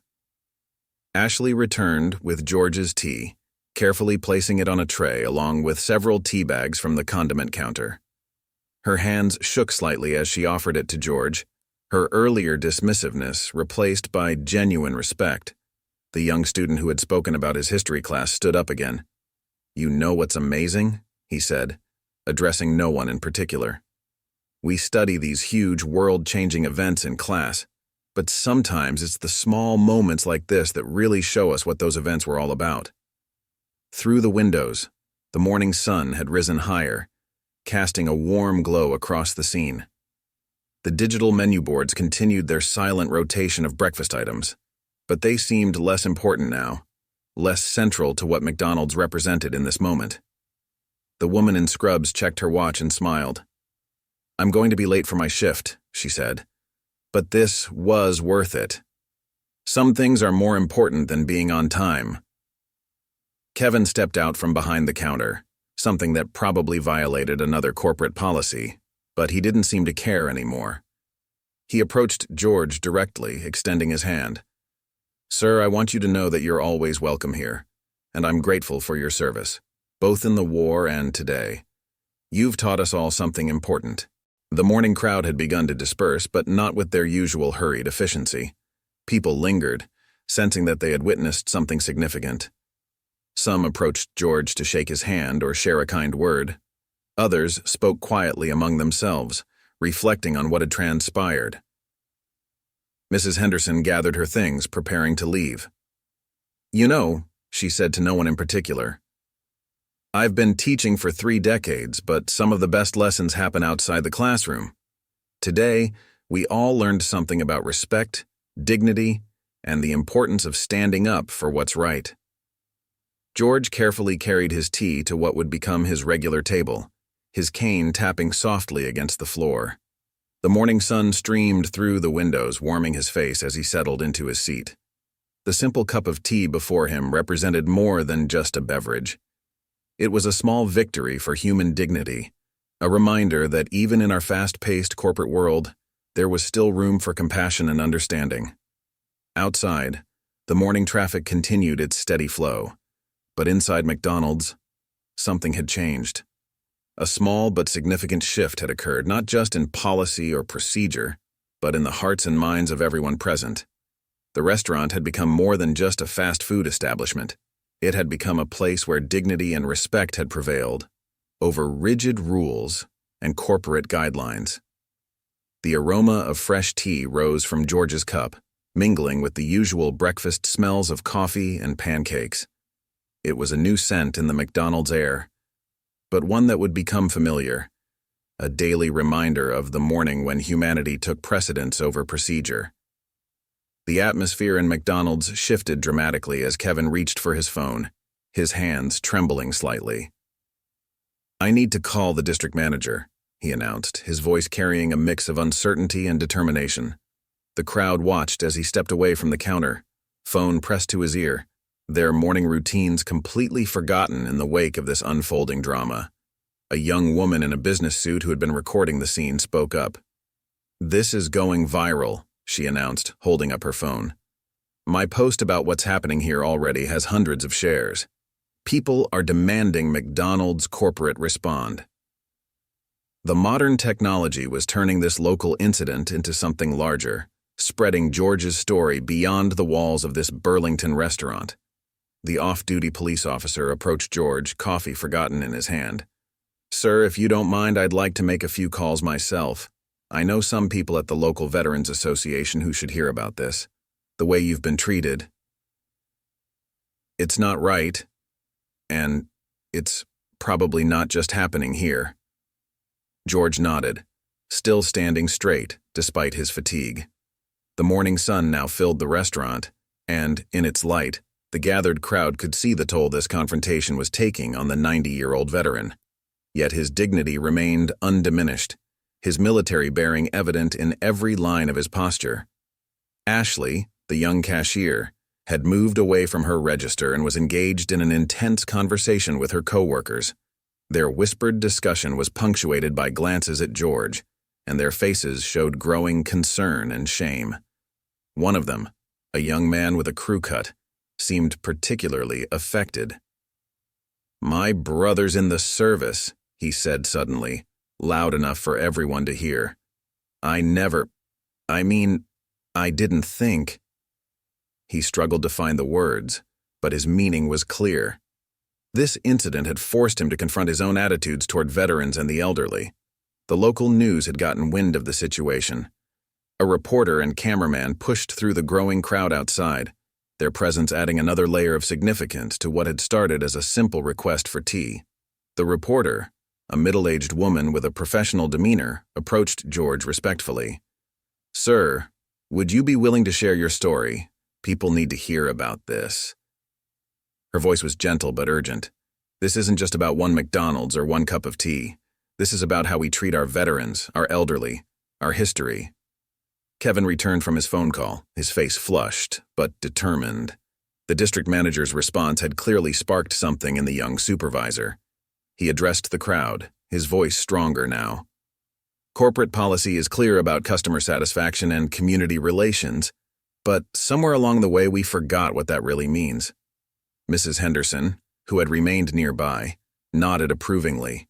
Ashley returned with George's tea, carefully placing it on a tray along with several tea bags from the condiment counter. Her hands shook slightly as she offered it to George, her earlier dismissiveness replaced by genuine respect. The young student who had spoken about his history class stood up again. "You know what's amazing?" he said, addressing no one in particular. "We study these huge, world-changing events in class, but sometimes it's the small moments like this that really show us what those events were all about." Through the windows, the morning sun had risen higher, casting a warm glow across the scene. The digital menu boards continued their silent rotation of breakfast items, but they seemed less important now, less central to what McDonald's represented in this moment. The woman in scrubs checked her watch and smiled. "I'm going to be late for my shift," she said, "but this was worth it. Some things are more important than being on time." Kevin stepped out from behind the counter, something that probably violated another corporate policy, but he didn't seem to care anymore. He approached George directly, extending his hand. "Sir, I want you to know that you're always welcome here, and I'm grateful for your service, both in the war and today. You've taught us all something important." The morning crowd had begun to disperse, but not with their usual hurried efficiency. People lingered, sensing that they had witnessed something significant. Some approached George to shake his hand or share a kind word. Others spoke quietly among themselves, reflecting on what had transpired. Mrs. Henderson gathered her things, preparing to leave. "You know," she said to no one in particular, "I've been teaching for 3 decades, but some of the best lessons happen outside the classroom. Today, we all learned something about respect, dignity, and the importance of standing up for what's right." George carefully carried his tea to what would become his regular table, his cane tapping softly against the floor. The morning sun streamed through the windows, warming his face as he settled into his seat. The simple cup of tea before him represented more than just a beverage. It was a small victory for human dignity, a reminder that even in our fast-paced corporate world, there was still room for compassion and understanding. Outside, the morning traffic continued its steady flow, but inside McDonald's, something had changed. A small but significant shift had occurred, not just in policy or procedure, but in the hearts and minds of everyone present. The restaurant had become more than just a fast food establishment. It had become a place where dignity and respect had prevailed, over rigid rules and corporate guidelines. The aroma of fresh tea rose from George's cup, mingling with the usual breakfast smells of coffee and pancakes. It was a new scent in the McDonald's air, but one that would become familiar, a daily reminder of the morning when humanity took precedence over procedure. The atmosphere in McDonald's shifted dramatically as Kevin reached for his phone, his hands trembling slightly. "I need to call the district manager," he announced, his voice carrying a mix of uncertainty and determination. The crowd watched as he stepped away from the counter, phone pressed to his ear, their morning routines completely forgotten in the wake of this unfolding drama. A young woman in a business suit who had been recording the scene spoke up. "This is going viral," she announced, holding up her phone. "My post about what's happening here already has hundreds of shares. People are demanding McDonald's corporate respond." The modern technology was turning this local incident into something larger, spreading George's story beyond the walls of this Burlington restaurant. The off-duty police officer approached George, coffee forgotten in his hand. "Sir, if you don't mind, I'd like to make a few calls myself. I know some people at the local Veterans Association who should hear about this. The way you've been treated. It's not right, and it's probably not just happening here." George nodded, still standing straight despite his fatigue. The morning sun now filled the restaurant, and, in its light, the gathered crowd could see the toll this confrontation was taking on the 90-year-old veteran. Yet his dignity remained undiminished, his military bearing evident in every line of his posture. Ashley, the young cashier, had moved away from her register and was engaged in an intense conversation with her coworkers. Their whispered discussion was punctuated by glances at George, and their faces showed growing concern and shame. One of them, a young man with a crew cut, seemed particularly affected. "My brother's in the service," he said suddenly, loud enough for everyone to hear. I didn't think. He struggled to find the words, but his meaning was clear. This incident had forced him to confront his own attitudes toward veterans and the elderly. The local news had gotten wind of the situation. A reporter and cameraman pushed through the growing crowd outside, their presence adding another layer of significance to what had started as a simple request for tea. The reporter, a middle-aged woman with a professional demeanor, approached George respectfully. "Sir, would you be willing to share your story? People need to hear about this." Her voice was gentle but urgent. "This isn't just about one McDonald's or one cup of tea. This is about how we treat our veterans, our elderly, our history." Kevin returned from his phone call, his face flushed, but determined. The district manager's response had clearly sparked something in the young supervisor. He addressed the crowd, his voice stronger now. "Corporate policy is clear about customer satisfaction and community relations, but somewhere along the way we forgot what that really means." Mrs. Henderson, who had remained nearby, nodded approvingly.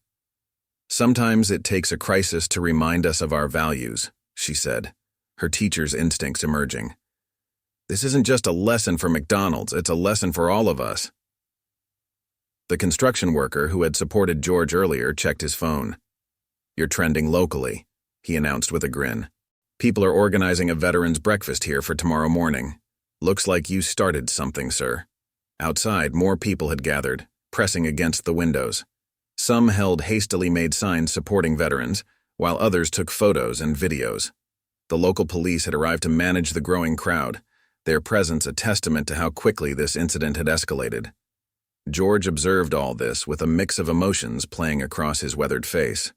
"Sometimes it takes a crisis to remind us of our values," she said, her teacher's instincts emerging. "This isn't just a lesson for McDonald's, it's a lesson for all of us." The construction worker who had supported George earlier checked his phone. "You're trending locally," he announced with a grin. "People are organizing a veterans breakfast here for tomorrow morning. Looks like you started something, sir." Outside, more people had gathered, pressing against the windows. Some held hastily made signs supporting veterans, while others took photos and videos. The local police had arrived to manage the growing crowd, their presence a testament to how quickly this incident had escalated. George observed all this with a mix of emotions playing across his weathered face.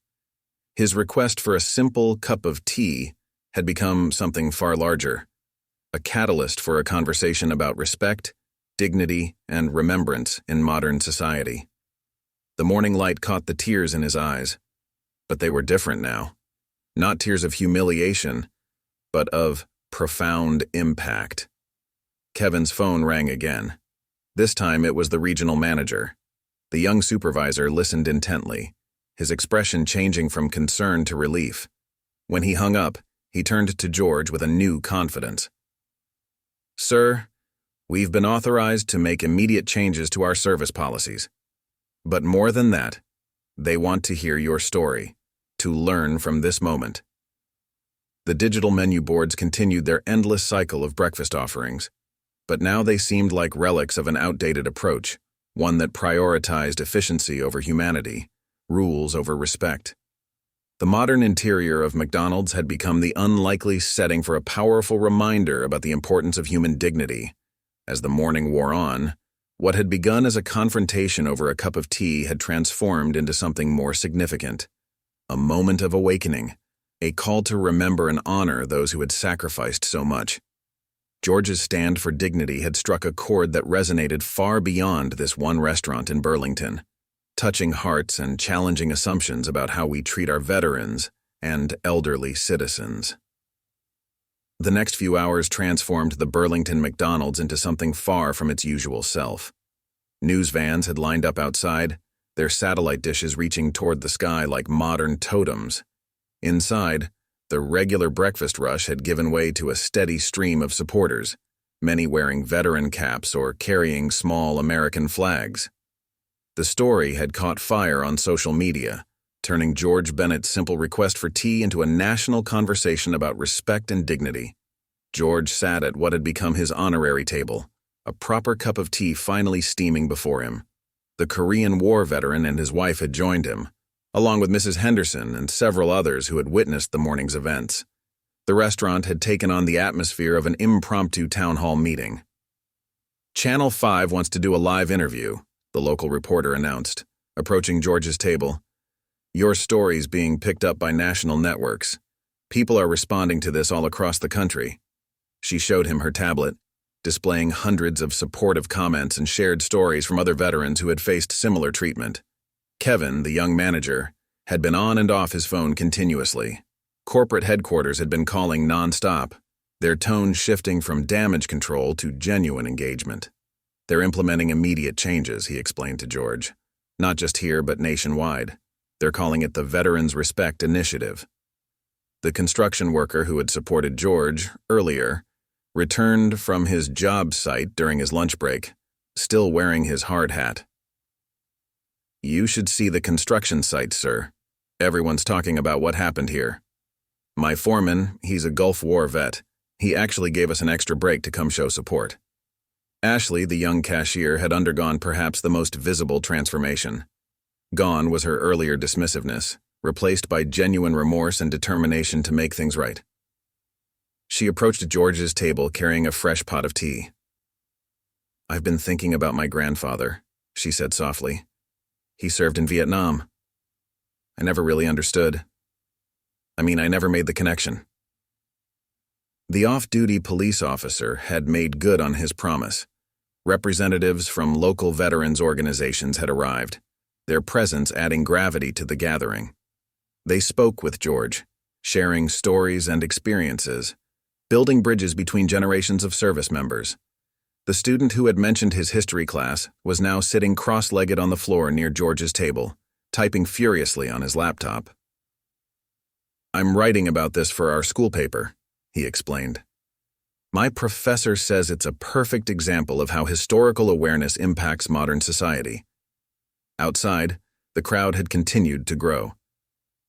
His request for a simple cup of tea had become something far larger, a catalyst for a conversation about respect, dignity, and remembrance in modern society. The morning light caught the tears in his eyes, but they were different now. Not tears of humiliation, but of profound impact. Kevin's phone rang again. This time it was the regional manager. The young supervisor listened intently, his expression changing from concern to relief. When he hung up, he turned to George with a new confidence. "Sir, we've been authorized to make immediate changes to our service policies. But more than that, they want to hear your story, to learn from this moment." The digital menu boards continued their endless cycle of breakfast offerings, but now they seemed like relics of an outdated approach, one that prioritized efficiency over humanity, rules over respect. The modern interior of McDonald's had become the unlikely setting for a powerful reminder about the importance of human dignity. As the morning wore on, what had begun as a confrontation over a cup of tea had transformed into something more significant. A moment of awakening, a call to remember and honor those who had sacrificed so much. George's stand for dignity had struck a chord that resonated far beyond this one restaurant in Burlington, touching hearts and challenging assumptions about how we treat our veterans and elderly citizens. The next few hours transformed the Burlington McDonald's into something far from its usual self. News vans had lined up outside, their satellite dishes reaching toward the sky like modern totems. Inside, the regular breakfast rush had given way to a steady stream of supporters, many wearing veteran caps or carrying small American flags. The story had caught fire on social media, turning George Bennett's simple request for tea into a national conversation about respect and dignity. George sat at what had become his honorary table, a proper cup of tea finally steaming before him. The Korean War veteran and his wife had joined him, along with Mrs. Henderson and several others who had witnessed the morning's events. The restaurant had taken on the atmosphere of an impromptu town hall meeting. "Channel 5 wants to do a live interview," the local reporter announced, approaching George's table. "Your story's being picked up by national networks. People are responding to this all across the country." She showed him her tablet, displaying hundreds of supportive comments and shared stories from other veterans who had faced similar treatment. Kevin, the young manager, had been on and off his phone continuously. Corporate headquarters had been calling nonstop, their tone shifting from damage control to genuine engagement. "They're implementing immediate changes," he explained to George. "Not just here, but nationwide. They're calling it the Veterans Respect Initiative. The construction worker who had supported George earlier returned from his job site during his lunch break, still wearing his hard hat. "You should see the construction site, sir. Everyone's talking about what happened here. My foreman, he's a Gulf War vet. He actually gave us an extra break to come show support." Ashley, the young cashier, had undergone perhaps the most visible transformation. Gone was her earlier dismissiveness, replaced by genuine remorse and determination to make things right. She approached George's table carrying a fresh pot of tea. "I've been thinking about my grandfather," she said softly. "He served in Vietnam. I never really understood. I never made the connection." The off-duty police officer had made good on his promise. Representatives from local veterans organizations had arrived, their presence adding gravity to the gathering. They spoke with George, sharing stories and experiences, building bridges between generations of service members. The student who had mentioned his history class was now sitting cross-legged on the floor near George's table, typing furiously on his laptop. "I'm writing about this for our school paper," he explained. "My professor says it's a perfect example of how historical awareness impacts modern society." Outside, the crowd had continued to grow.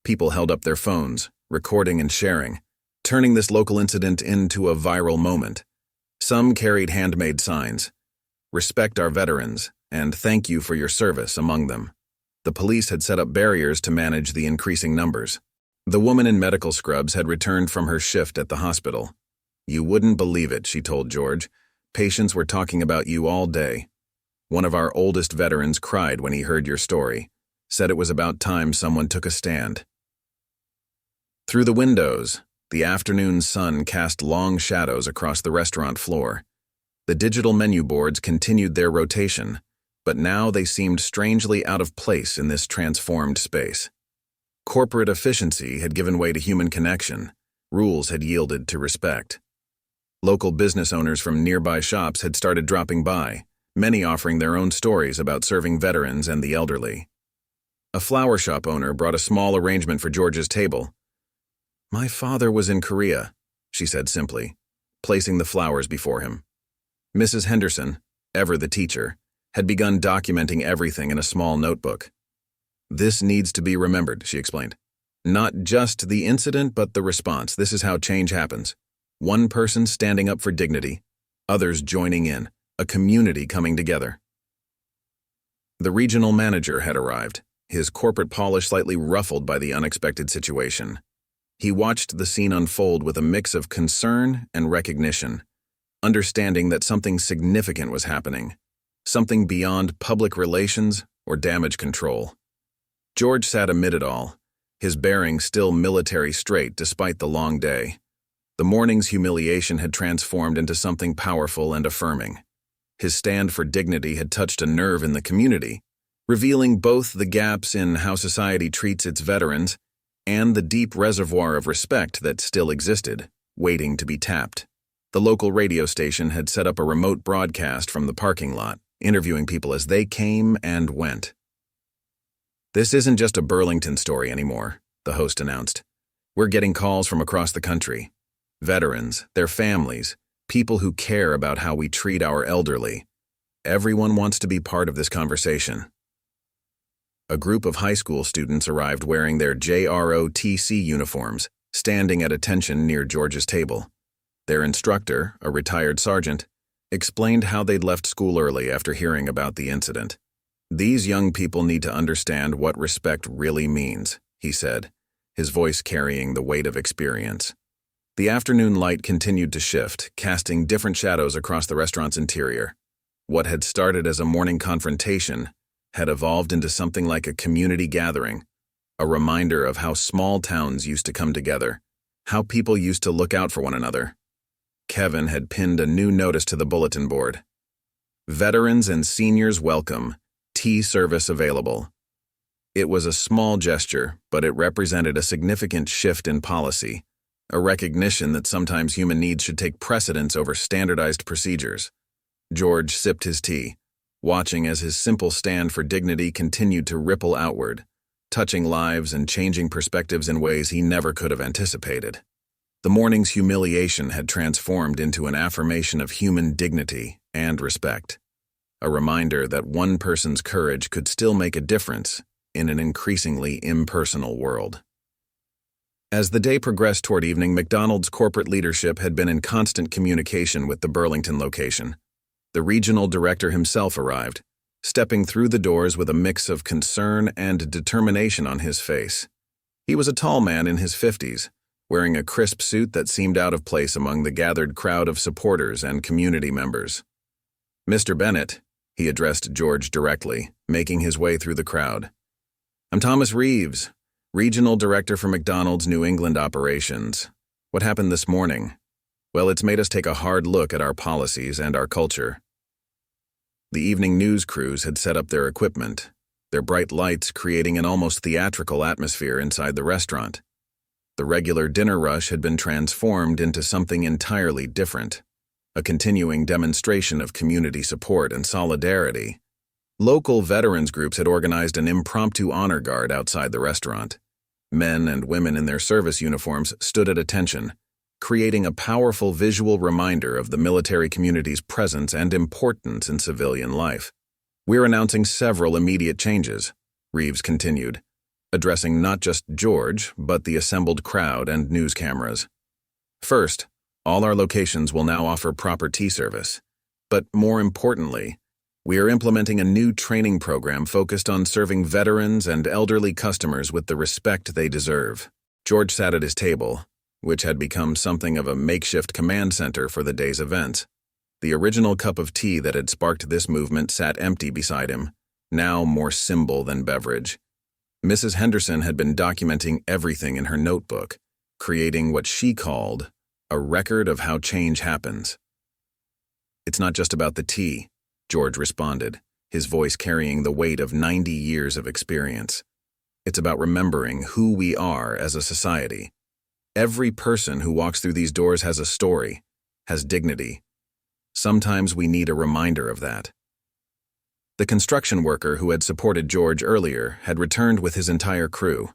People held up their phones, recording and sharing, turning this local incident into a viral moment. Some carried handmade signs, "Respect our veterans," and "Thank you for your service," among them. The police had set up barriers to manage the increasing numbers. The woman in medical scrubs had returned from her shift at the hospital. "You wouldn't believe it," she told George. "Patients were talking about you all day. One of our oldest veterans cried when he heard your story, said it was about time someone took a stand." Through the windows, the afternoon sun cast long shadows across the restaurant floor. The digital menu boards continued their rotation, but now they seemed strangely out of place in this transformed space. Corporate efficiency had given way to human connection. Rules had yielded to respect. Local business owners from nearby shops had started dropping by, many offering their own stories about serving veterans and the elderly. A flower shop owner brought a small arrangement for George's table. "My father was in Korea," she said simply, placing the flowers before him. Mrs. Henderson, ever the teacher, had begun documenting everything in a small notebook. "This needs to be remembered," she explained. "Not just the incident, but the response. This is how change happens. One person standing up for dignity, others joining in, a community coming together." The regional manager had arrived, his corporate polish slightly ruffled by the unexpected situation. He watched the scene unfold with a mix of concern and recognition, understanding that something significant was happening, something beyond public relations or damage control. George sat amid it all, his bearing still military straight despite the long day. The morning's humiliation had transformed into something powerful and affirming. His stand for dignity had touched a nerve in the community, revealing both the gaps in how society treats its veterans and the deep reservoir of respect that still existed, waiting to be tapped. The local radio station had set up a remote broadcast from the parking lot, interviewing people as they came and went. "This isn't just a Burlington story anymore," the host announced. "We're getting calls from across the country. Veterans, their families, people who care about how we treat our elderly. Everyone wants to be part of this conversation." A group of high school students arrived wearing their JROTC uniforms, standing at attention near George's table. Their instructor, a retired sergeant, explained how they'd left school early after hearing about the incident. "These young people need to understand what respect really means," he said, his voice carrying the weight of experience. The afternoon light continued to shift, casting different shadows across the restaurant's interior. What had started as a morning confrontation had evolved into something like a community gathering, a reminder of how small towns used to come together, how people used to look out for one another. Kevin had pinned a new notice to the bulletin board. "Veterans and seniors welcome. Tea service available." It was a small gesture, but it represented a significant shift in policy, a recognition that sometimes human needs should take precedence over standardized procedures. George sipped his tea, watching as his simple stand for dignity continued to ripple outward, touching lives and changing perspectives in ways he never could have anticipated. The morning's humiliation had transformed into an affirmation of human dignity and respect, a reminder that one person's courage could still make a difference in an increasingly impersonal world. As the day progressed toward evening, McDonald's corporate leadership had been in constant communication with the Burlington location. The regional director himself arrived, stepping through the doors with a mix of concern and determination on his face. He was a tall man in his 50s, wearing a crisp suit that seemed out of place among the gathered crowd of supporters and community members. "Mr. Bennett," he addressed George directly, making his way through the crowd. "I'm Thomas Reeves, Regional Director for McDonald's New England operations. What happened this morning? Well, it's made us take a hard look at our policies and our culture." The evening news crews had set up their equipment, their bright lights creating an almost theatrical atmosphere inside the restaurant. The regular dinner rush had been transformed into something entirely different, a continuing demonstration of community support and solidarity. Local veterans groups had organized an impromptu honor guard outside the restaurant. Men and women in their service uniforms stood at attention, creating a powerful visual reminder of the military community's presence and importance in civilian life. "We're announcing several immediate changes," Reeves continued, addressing not just George, but the assembled crowd and news cameras. "First, all our locations will now offer proper tea service. But more importantly, we are implementing a new training program focused on serving veterans and elderly customers with the respect they deserve." George sat at his table, which had become something of a makeshift command center for the day's events. The original cup of tea that had sparked this movement sat empty beside him, now more symbol than beverage. Mrs. Henderson had been documenting everything in her notebook, creating what she called a record of how change happens. "It's not just about the tea," George responded, his voice carrying the weight of 90 years of experience. "It's about remembering who we are as a society. Every person who walks through these doors has a story, has dignity. Sometimes we need a reminder of that." The construction worker who had supported George earlier had returned with his entire crew.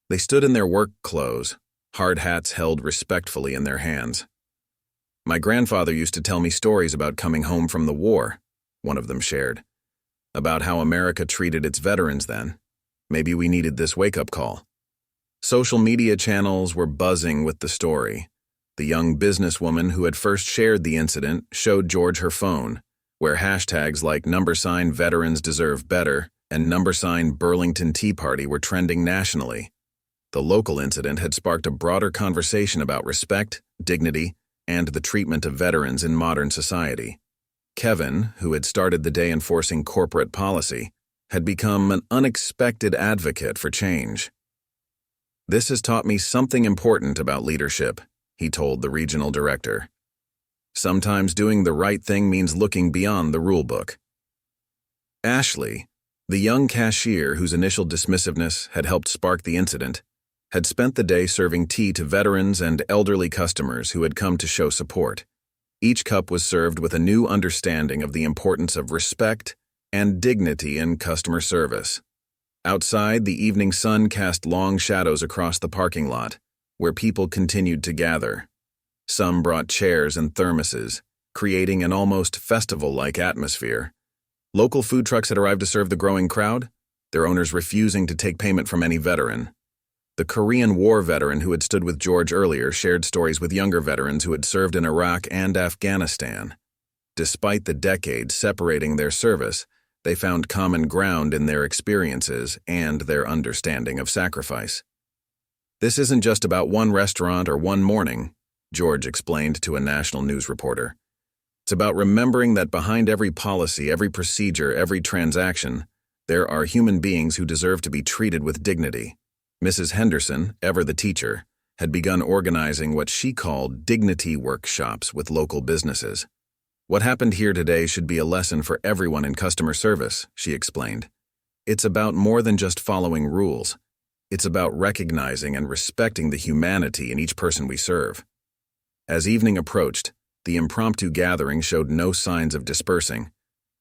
They stood in their work clothes, hard hats held respectfully in their hands. "My grandfather used to tell me stories about coming home from the war," one of them shared, "about how America treated its veterans then. Maybe we needed this wake-up call." Social media channels were buzzing with the story. The young businesswoman who had first shared the incident showed George her phone, where hashtags like #Veterans Deserve Better and #Burlington Tea Party were trending nationally. The local incident had sparked a broader conversation about respect, dignity, and the treatment of veterans in modern society. Kevin, who had started the day enforcing corporate policy, had become an unexpected advocate for change. "This has taught me something important about leadership," he told the regional director. "Sometimes doing the right thing means looking beyond the rulebook." Ashley, the young cashier whose initial dismissiveness had helped spark the incident, had spent the day serving tea to veterans and elderly customers who had come to show support. Each cup was served with a new understanding of the importance of respect and dignity in customer service. Outside, the evening sun cast long shadows across the parking lot, where people continued to gather. Some brought chairs and thermoses, creating an almost festival-like atmosphere. Local food trucks had arrived to serve the growing crowd, their owners refusing to take payment from any veteran. The Korean War veteran who had stood with George earlier shared stories with younger veterans who had served in Iraq and Afghanistan. Despite the decades separating their service, they found common ground in their experiences and their understanding of sacrifice. "This isn't just about one restaurant or one morning," George explained to a national news reporter. "It's about remembering that behind every policy, every procedure, every transaction, there are human beings who deserve to be treated with dignity." Mrs. Henderson, ever the teacher, had begun organizing what she called dignity workshops with local businesses. "What happened here today should be a lesson for everyone in customer service," she explained. "It's about more than just following rules. It's about recognizing and respecting the humanity in each person we serve." As evening approached, the impromptu gathering showed no signs of dispersing.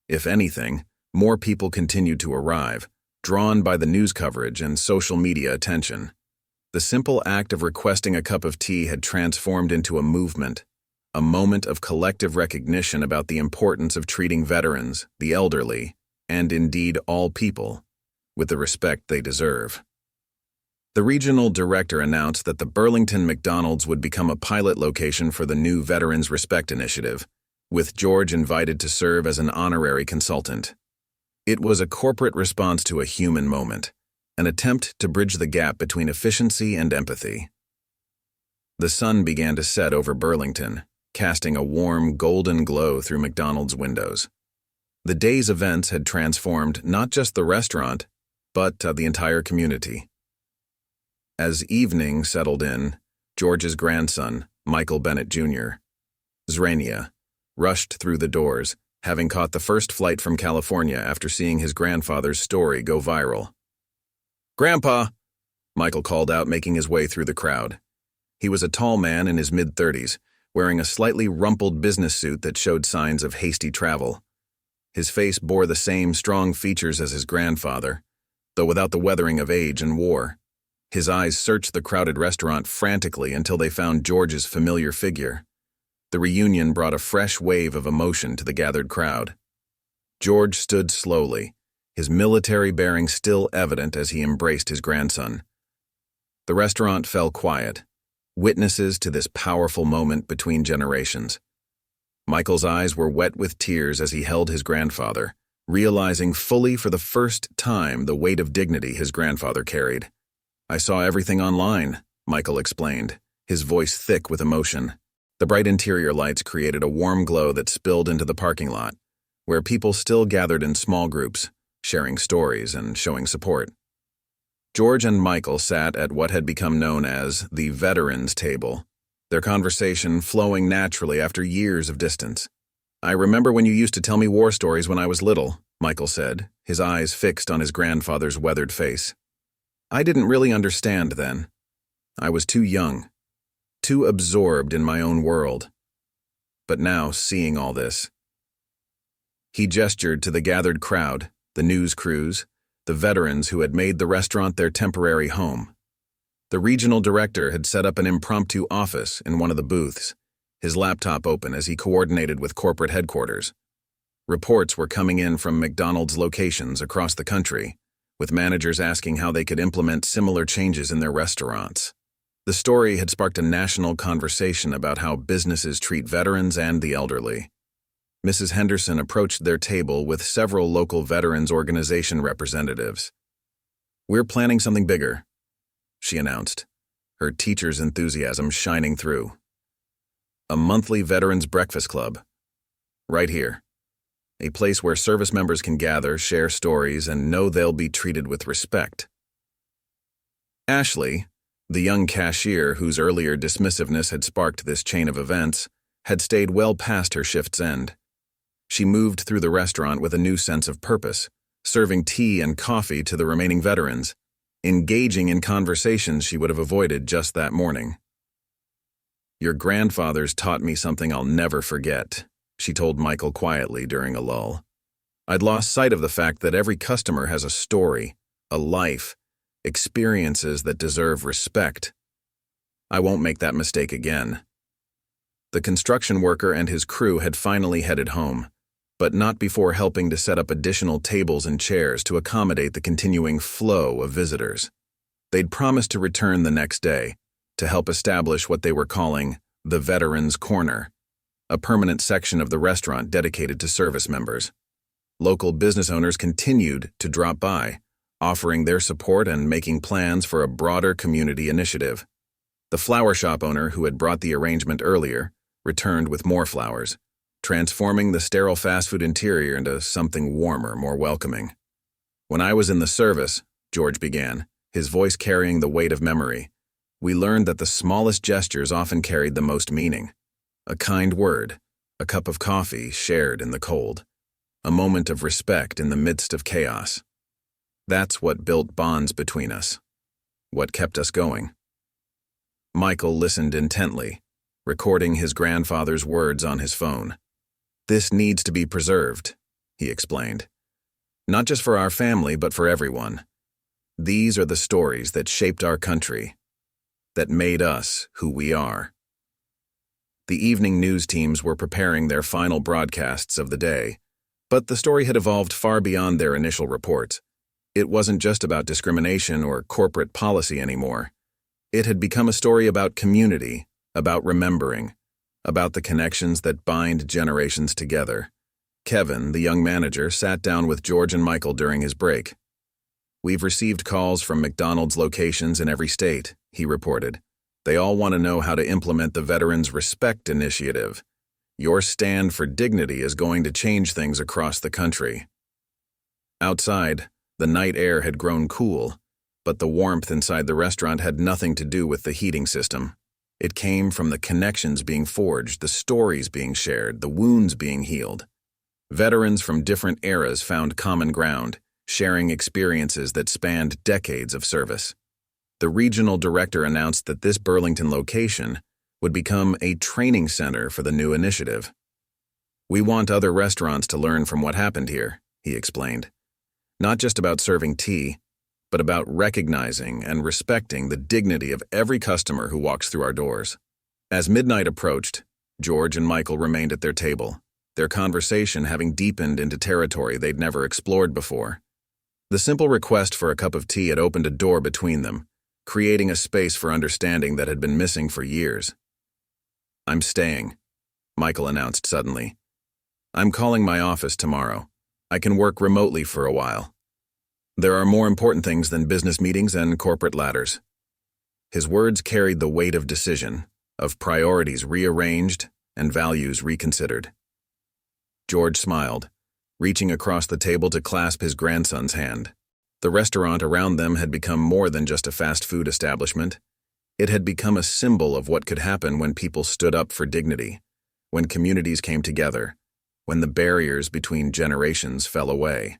If anything, more people continued to arrive, drawn by the news coverage and social media attention. The simple act of requesting a cup of tea had transformed into a movement, a moment of collective recognition about the importance of treating veterans, the elderly, and indeed all people, with the respect they deserve. The regional director announced that the Burlington McDonald's would become a pilot location for the new Veterans Respect Initiative, with George invited to serve as an honorary consultant. It was a corporate response to a human moment, an attempt to bridge the gap between efficiency and empathy. The sun began to set over Burlington, casting a warm, golden glow through McDonald's windows. The day's events had transformed not just the restaurant, but the entire community. As evening settled in, George's grandson, Michael Bennett Jr., Zrania, rushed through the doors, having caught the first flight from California after seeing his grandfather's story go viral. "Grandpa!" Michael called out, making his way through the crowd. He was a tall man in his mid-30s, wearing a slightly rumpled business suit that showed signs of hasty travel. His face bore the same strong features as his grandfather, though without the weathering of age and war. His eyes searched the crowded restaurant frantically until they found George's familiar figure. The reunion brought a fresh wave of emotion to the gathered crowd. George stood slowly, his military bearing still evident as he embraced his grandson. The restaurant fell quiet, witnesses to this powerful moment between generations. Michael's eyes were wet with tears as he held his grandfather, realizing fully for the first time the weight of dignity his grandfather carried. "I saw everything online," Michael explained, his voice thick with emotion. The bright interior lights created a warm glow that spilled into the parking lot, where people still gathered in small groups, sharing stories and showing support. George and Michael sat at what had become known as the Veterans Table, their conversation flowing naturally after years of distance. "I remember when you used to tell me war stories when I was little," Michael said, his eyes fixed on his grandfather's weathered face. "I didn't really understand then. I was too young, too absorbed in my own world. But now, seeing all this..." He gestured to the gathered crowd, the news crews, the veterans who had made the restaurant their temporary home. The regional director had set up an impromptu office in one of the booths, his laptop open as he coordinated with corporate headquarters. Reports were coming in from McDonald's locations across the country, with managers asking how they could implement similar changes in their restaurants. The story had sparked a national conversation about how businesses treat veterans and the elderly. Mrs. Henderson approached their table with several local veterans organization representatives. "We're planning something bigger," she announced, her teacher's enthusiasm shining through. "A monthly Veterans Breakfast Club. Right here. A place where service members can gather, share stories, and know they'll be treated with respect." Ashley, the young cashier whose earlier dismissiveness had sparked this chain of events, had stayed well past her shift's end. She moved through the restaurant with a new sense of purpose, serving tea and coffee to the remaining veterans, engaging in conversations she would have avoided just that morning. "Your grandfather's taught me something I'll never forget," she told Michael quietly during a lull. "I'd lost sight of the fact that every customer has a story, a life, experiences that deserve respect. I won't make that mistake again." The construction worker and his crew had finally headed home, but not before helping to set up additional tables and chairs to accommodate the continuing flow of visitors. They'd promised to return the next day to help establish what they were calling the Veterans Corner, a permanent section of the restaurant dedicated to service members. Local business owners continued to drop by, offering their support and making plans for a broader community initiative. The flower shop owner who had brought the arrangement earlier returned with more flowers, transforming the sterile fast food interior into something warmer, more welcoming. "When I was in the service," George began, his voice carrying the weight of memory, "we learned that the smallest gestures often carried the most meaning. A kind word, a cup of coffee shared in the cold, a moment of respect in the midst of chaos. That's what built bonds between us, what kept us going." Michael listened intently, recording his grandfather's words on his phone. "This needs to be preserved," he explained. "Not just for our family, but for everyone. These are the stories that shaped our country, that made us who we are. The evening news teams were preparing their final broadcasts of the day, but the story had evolved far beyond their initial reports. It wasn't just about discrimination or corporate policy anymore. It had become a story about community, about remembering, about the connections that bind generations together. Kevin, the young manager, sat down with George and Michael during his break. "We've received calls from McDonald's locations in every state," he reported. "They all want to know how to implement the Veterans Respect Initiative. Your stand for dignity is going to change things across the country." Outside, the night air had grown cool, but the warmth inside the restaurant had nothing to do with the heating system. It came from the connections being forged, the stories being shared, the wounds being healed. Veterans from different eras found common ground, sharing experiences that spanned decades of service. The regional director announced that this Burlington location would become a training center for the new initiative. "We want other restaurants to learn from what happened here," he explained. "Not just about serving tea, but about recognizing and respecting the dignity of every customer who walks through our doors." As midnight approached, George and Michael remained at their table, their conversation having deepened into territory they'd never explored before. The simple request for a cup of tea had opened a door between them, creating a space for understanding that had been missing for years. "I'm staying," Michael announced suddenly. "I'm calling my office tomorrow. I can work remotely for a while. There are more important things than business meetings and corporate ladders." His words carried the weight of decision, of priorities rearranged and values reconsidered. George smiled, reaching across the table to clasp his grandson's hand. The restaurant around them had become more than just a fast food establishment. It had become a symbol of what could happen when people stood up for dignity, when communities came together, when the barriers between generations fell away.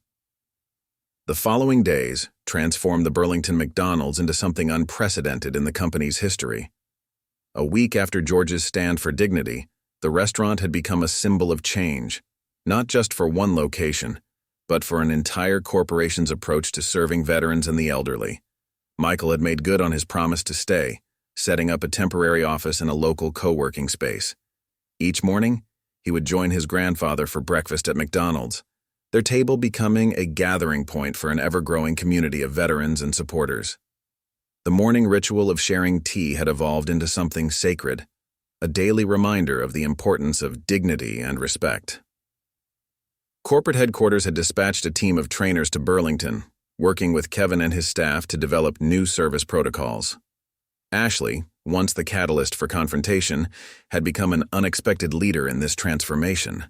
The following days transformed the Burlington McDonald's into something unprecedented in the company's history. A week after George's stand for dignity, the restaurant had become a symbol of change, not just for one location, but for an entire corporation's approach to serving veterans and the elderly. Michael had made good on his promise to stay, setting up a temporary office in a local co-working space. Each morning, he would join his grandfather for breakfast at McDonald's, their table becoming a gathering point for an ever-growing community of veterans and supporters. The morning ritual of sharing tea had evolved into something sacred, a daily reminder of the importance of dignity and respect. Corporate headquarters had dispatched a team of trainers to Burlington, working with Kevin and his staff to develop new service protocols. Ashley, once the catalyst for confrontation, had become an unexpected leader in this transformation,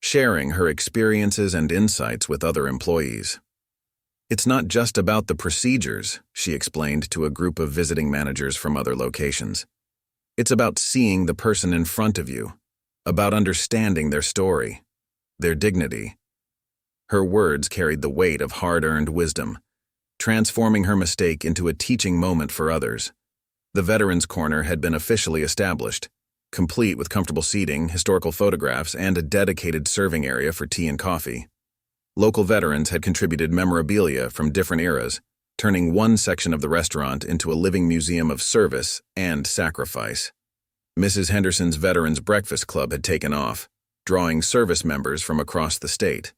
sharing her experiences and insights with other employees. "It's not just about the procedures," she explained to a group of visiting managers from other locations. "It's about seeing the person in front of you, about understanding their story, their dignity." Her words carried the weight of hard-earned wisdom, transforming her mistake into a teaching moment for others. The Veterans Corner had been officially established, complete with comfortable seating, historical photographs, and a dedicated serving area for tea and coffee. Local veterans had contributed memorabilia from different eras, turning one section of the restaurant into a living museum of service and sacrifice. Mrs. Henderson's Veterans Breakfast Club had taken off, drawing service members from across the state.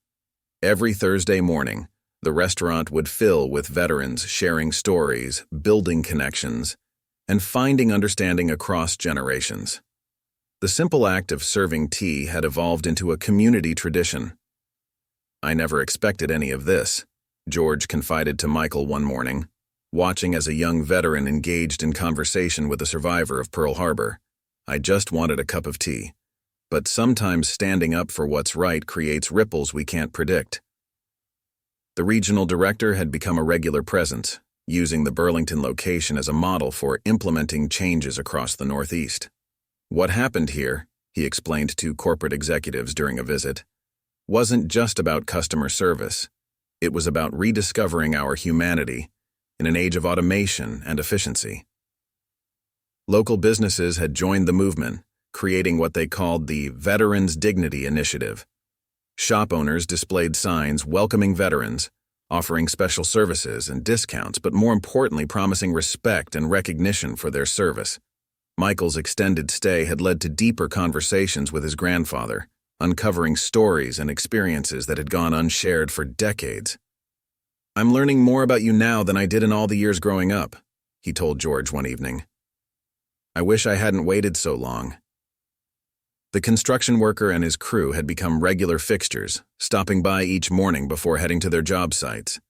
Every Thursday morning, the restaurant would fill with veterans sharing stories, building connections, and finding understanding across generations. The simple act of serving tea had evolved into a community tradition. "I never expected any of this," George confided to Michael one morning, watching as a young veteran engaged in conversation with a survivor of Pearl Harbor. "I just wanted a cup of tea. But sometimes standing up for what's right creates ripples we can't predict." The regional director had become a regular presence, using the Burlington location as a model for implementing changes across the Northeast. "What happened here," he explained to corporate executives during a visit, "wasn't just about customer service. It was about rediscovering our humanity in an age of automation and efficiency." Local businesses had joined the movement, creating what they called the Veterans Dignity Initiative. Shop owners displayed signs welcoming veterans, offering special services and discounts, but more importantly, promising respect and recognition for their service. Michael's extended stay had led to deeper conversations with his grandfather, uncovering stories and experiences that had gone unshared for decades. "I'm learning more about you now than I did in all the years growing up," he told George one evening. "I wish I hadn't waited so long." The construction worker and his crew had become regular fixtures, stopping by each morning before heading to their job sites.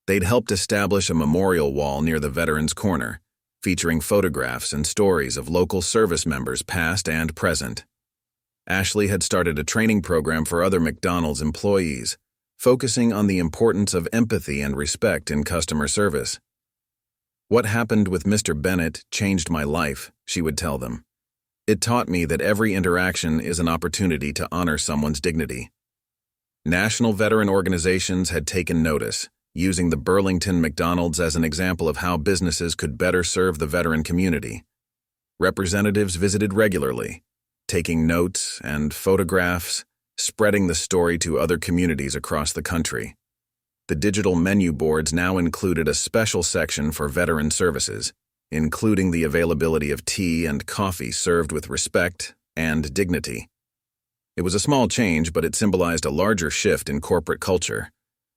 They'd helped establish a memorial wall near the Veterans Corner, featuring photographs and stories of local service members past and present. Ashley had started a training program for other McDonald's employees, focusing on the importance of empathy and respect in customer service. "What happened with Mr. Bennett changed my life," she would tell them. "It taught me that every interaction is an opportunity to honor someone's dignity." National veteran organizations had taken notice, using the Burlington McDonald's as an example of how businesses could better serve the veteran community. Representatives visited regularly, taking notes and photographs, spreading the story to other communities across the country. The digital menu boards now included a special section for veteran services, including the availability of tea and coffee served with respect and dignity. It was a small change, but it symbolized a larger shift in corporate culture,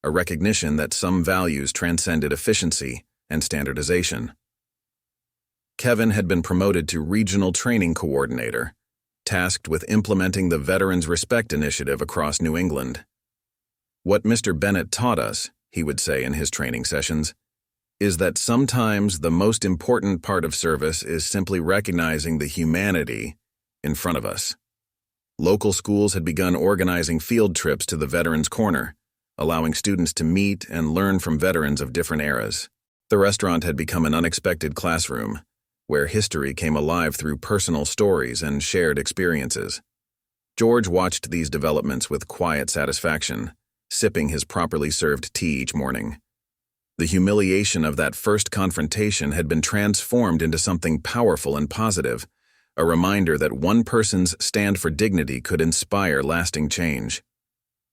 a recognition that some values transcended efficiency and standardization. Kevin had been promoted to Regional Training Coordinator, tasked with implementing the Veterans Respect Initiative across New England. "What Mr. Bennett taught us," he would say in his training sessions, "is that sometimes the most important part of service is simply recognizing the humanity in front of us." Local schools had begun organizing field trips to the Veterans Corner, allowing students to meet and learn from veterans of different eras. The restaurant had become an unexpected classroom, where history came alive through personal stories and shared experiences. George watched these developments with quiet satisfaction, sipping his properly served tea each morning. The humiliation of that first confrontation had been transformed into something powerful and positive, a reminder that one person's stand for dignity could inspire lasting change.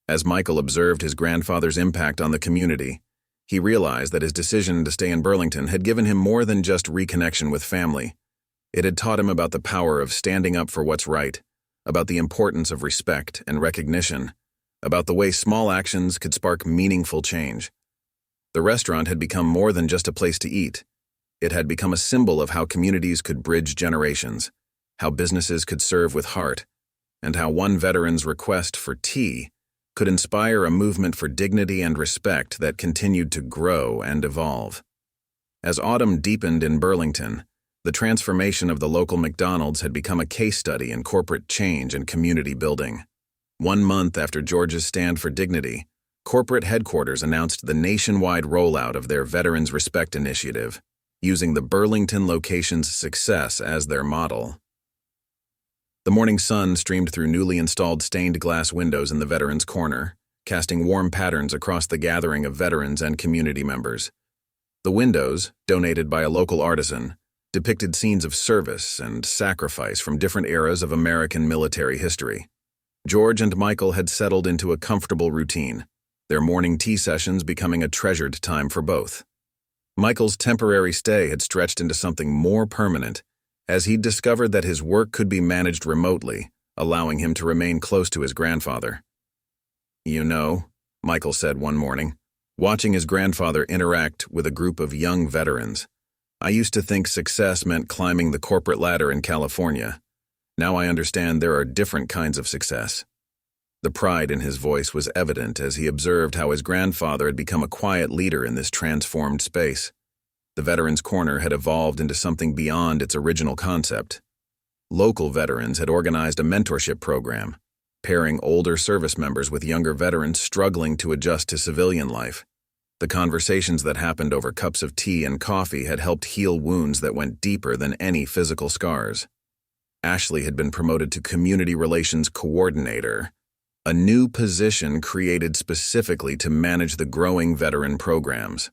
As Michael observed his grandfather's impact on the community, he realized that his decision to stay in Burlington had given him more than just reconnection with family. It had taught him about the power of standing up for what's right, about the importance of respect and recognition, about the way small actions could spark meaningful change. The restaurant had become more than just a place to eat. It had become a symbol of how communities could bridge generations, how businesses could serve with heart, and how one veteran's request for tea could inspire a movement for dignity and respect that continued to grow and evolve. As autumn deepened in Burlington, the transformation of the local McDonald's had become a case study in corporate change and community building. 1 month after George's stand for dignity, corporate headquarters announced the nationwide rollout of their Veterans Respect Initiative, using the Burlington location's success as their model. The morning sun streamed through newly installed stained glass windows in the Veterans Corner, casting warm patterns across the gathering of veterans and community members. The windows, donated by a local artisan, depicted scenes of service and sacrifice from different eras of American military history. George and Michael had settled into a comfortable routine, their morning tea sessions becoming a treasured time for both. Michael's temporary stay had stretched into something more permanent, as he'd discovered that his work could be managed remotely, allowing him to remain close to his grandfather. "You know," Michael said one morning, watching his grandfather interact with a group of young veterans, "I used to think success meant climbing the corporate ladder in California. Now I understand there are different kinds of success." The pride in his voice was evident as he observed how his grandfather had become a quiet leader in this transformed space. The Veterans Corner had evolved into something beyond its original concept. Local veterans had organized a mentorship program, pairing older service members with younger veterans struggling to adjust to civilian life. The conversations that happened over cups of tea and coffee had helped heal wounds that went deeper than any physical scars. Ashley had been promoted to Community Relations Coordinator, a new position created specifically to manage the growing veteran programs.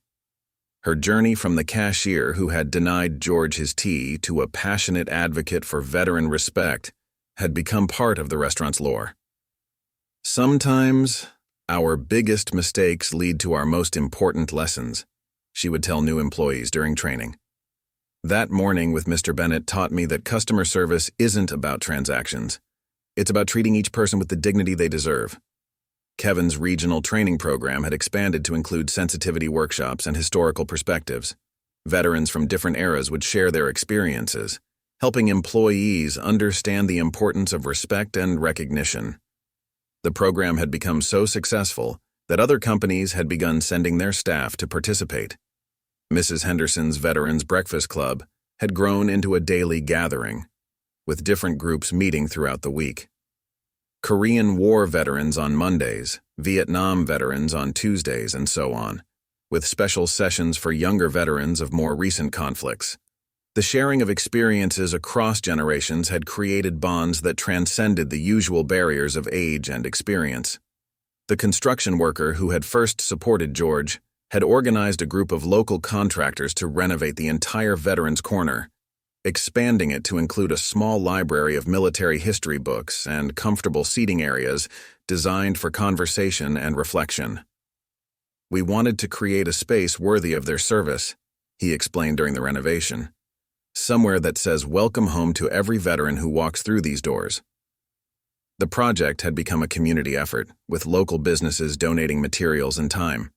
Her journey from the cashier who had denied George his tea to a passionate advocate for veteran respect had become part of the restaurant's lore. "Sometimes Our biggest mistakes lead to our most important lessons, she would tell new employees during training. That morning with Mr. Bennett taught me that customer service isn't about transactions. It's about treating each person with the dignity they deserve. Kevin's regional training program had expanded to include sensitivity workshops and historical perspectives. Veterans from different eras would share their experiences, helping employees understand the importance of respect and recognition. The program had become so successful that other companies had begun sending their staff to participate. Mrs. Henderson's Veterans Breakfast Club had grown into a daily gathering, with different groups meeting throughout the week. Korean War veterans on Mondays, Vietnam veterans on Tuesdays, and so on, with special sessions for younger veterans of more recent conflicts. The sharing of experiences across generations had created bonds that transcended the usual barriers of age and experience. The construction worker who had first supported George had organized a group of local contractors to renovate the entire Veterans Corner, expanding it to include a small library of military history books and comfortable seating areas designed for conversation and reflection. We wanted to create a space worthy of their service, he explained during the renovation. Somewhere that says welcome home to every veteran who walks through these doors. The project had become a community effort, with local businesses donating materials and time.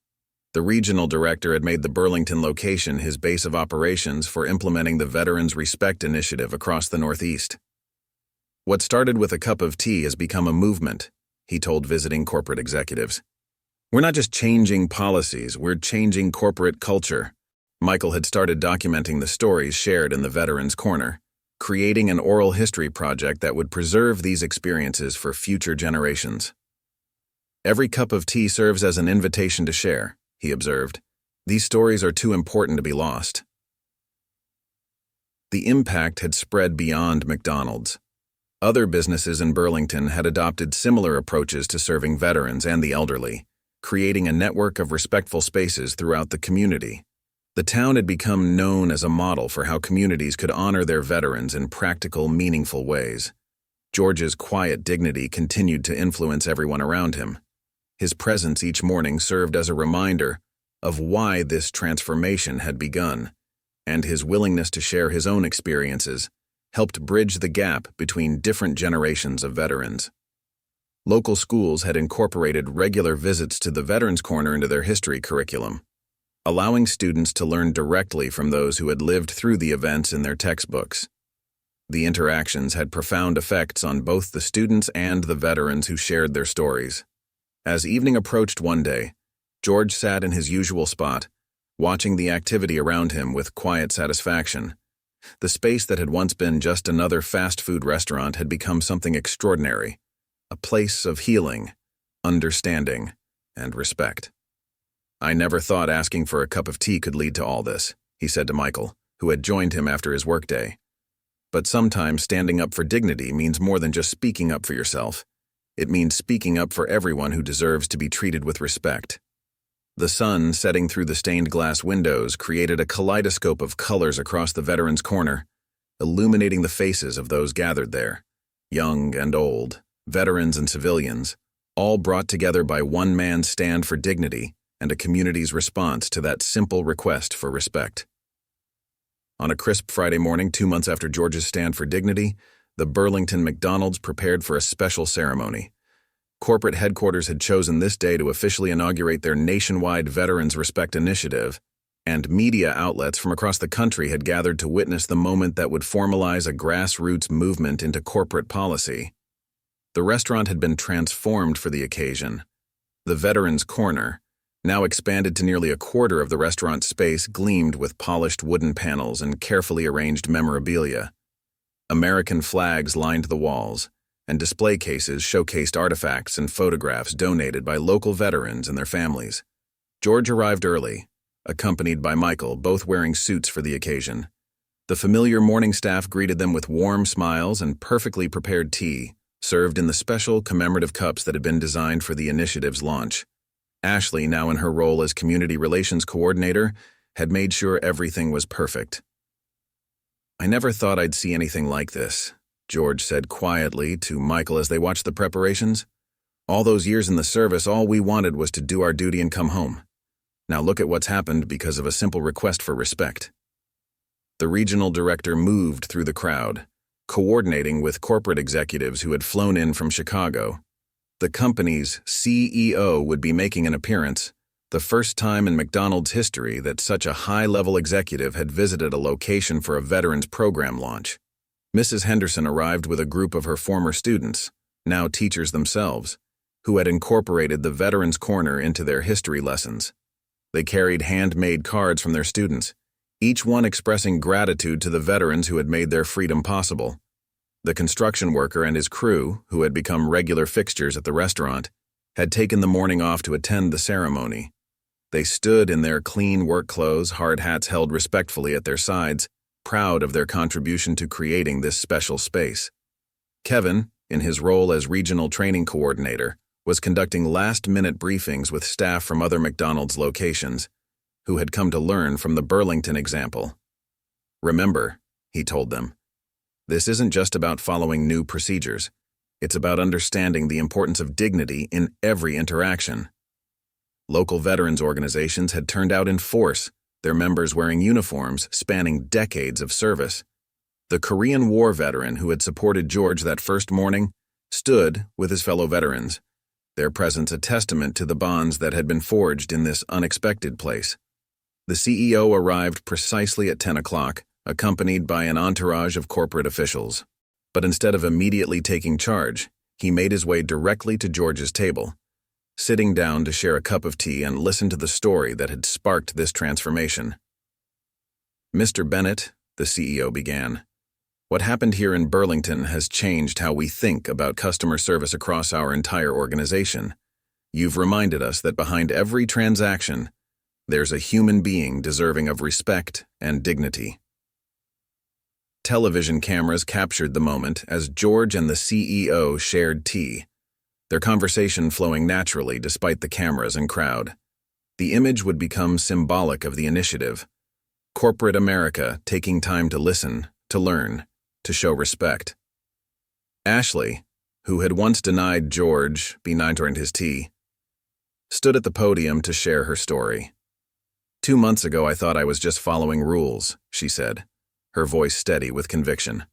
The regional director had made the Burlington location his base of operations for implementing the Veterans Respect Initiative across the Northeast. What started with a cup of tea has become a movement, he told visiting corporate executives. We're not just changing policies, we're changing corporate culture. Michael had started documenting the stories shared in the Veterans Corner, creating an oral history project that would preserve these experiences for future generations. Every cup of tea serves as an invitation to share, he observed. These stories are too important to be lost. The impact had spread beyond McDonald's. Other businesses in Burlington had adopted similar approaches to serving veterans and the elderly, creating a network of respectful spaces throughout the community. The town had become known as a model for how communities could honor their veterans in practical, meaningful ways. George's quiet dignity continued to influence everyone around him. His presence each morning served as a reminder of why this transformation had begun, and his willingness to share his own experiences helped bridge the gap between different generations of veterans. Local schools had incorporated regular visits to the Veterans Corner into their history curriculum, allowing students to learn directly from those who had lived through the events in their textbooks. The interactions had profound effects on both the students and the veterans who shared their stories. As evening approached one day, George sat in his usual spot, watching the activity around him with quiet satisfaction. The space that had once been just another fast food restaurant had become something extraordinary, a place of healing, understanding, and respect. I never thought asking for a cup of tea could lead to all this, he said to Michael, who had joined him after his workday. But sometimes standing up for dignity means more than just speaking up for yourself. It means speaking up for everyone who deserves to be treated with respect. The sun setting through the stained glass windows created a kaleidoscope of colors across the Veterans Corner, illuminating the faces of those gathered there, young and old, veterans and civilians, all brought together by one man's stand for dignity and a community's response to that simple request for respect. On a crisp Friday morning, 2 months after George's stand for dignity, the Burlington McDonald's prepared for a special ceremony. Corporate headquarters had chosen this day to officially inaugurate their nationwide Veterans Respect Initiative, and media outlets from across the country had gathered to witness the moment that would formalize a grassroots movement into corporate policy. The restaurant had been transformed for the occasion. The Veterans Corner, now expanded to nearly a quarter of the restaurant space, gleamed with polished wooden panels and carefully arranged memorabilia. American flags lined the walls, and display cases showcased artifacts and photographs donated by local veterans and their families. George arrived early, accompanied by Michael, both wearing suits for the occasion. The familiar morning staff greeted them with warm smiles and perfectly prepared tea, served in the special commemorative cups that had been designed for the initiative's launch. Ashley, now in her role as Community Relations Coordinator, had made sure everything was perfect. I never thought I'd see anything like this, George said quietly to Michael as they watched the preparations. All those years in the service, all we wanted was to do our duty and come home. Now look at what's happened because of a simple request for respect." The regional director moved through the crowd, coordinating with corporate executives who had flown in from Chicago. The company's CEO would be making an appearance, the first time in McDonald's history that such a high-level executive had visited a location for a veterans program launch. Mrs. Henderson arrived with a group of her former students, now teachers themselves, who had incorporated the Veterans Corner into their history lessons. They carried handmade cards from their students, each one expressing gratitude to the veterans who had made their freedom possible. The construction worker and his crew, who had become regular fixtures at the restaurant, had taken the morning off to attend the ceremony. They stood in their clean work clothes, hard hats held respectfully at their sides, proud of their contribution to creating this special space. Kevin, in his role as regional training coordinator, was conducting last-minute briefings with staff from other McDonald's locations, who had come to learn from the Burlington example. "Remember," he told them, "this isn't just about following new procedures. It's about understanding the importance of dignity in every interaction." Local veterans organizations had turned out in force, their members wearing uniforms spanning decades of service. The Korean War veteran who had supported George that first morning stood with his fellow veterans, their presence a testament to the bonds that had been forged in this unexpected place. The CEO arrived precisely at 10 o'clock, accompanied by an entourage of corporate officials. But instead of immediately taking charge, he made his way directly to George's table, sitting down to share a cup of tea and listen to the story that had sparked this transformation. "Mr. Bennett," the CEO began, "what happened here in Burlington has changed how we think about customer service across our entire organization. You've reminded us that behind every transaction, there's a human being deserving of respect and dignity." Television cameras captured the moment as George and the CEO shared tea, their conversation flowing naturally despite the cameras and crowd. The image would become symbolic of the initiative. Corporate America taking time to listen, to learn, to show respect. Ashley, who had once denied George during his tea, stood at the podium to share her story. "2 months ago I thought I was just following rules," she said, her voice steady with conviction.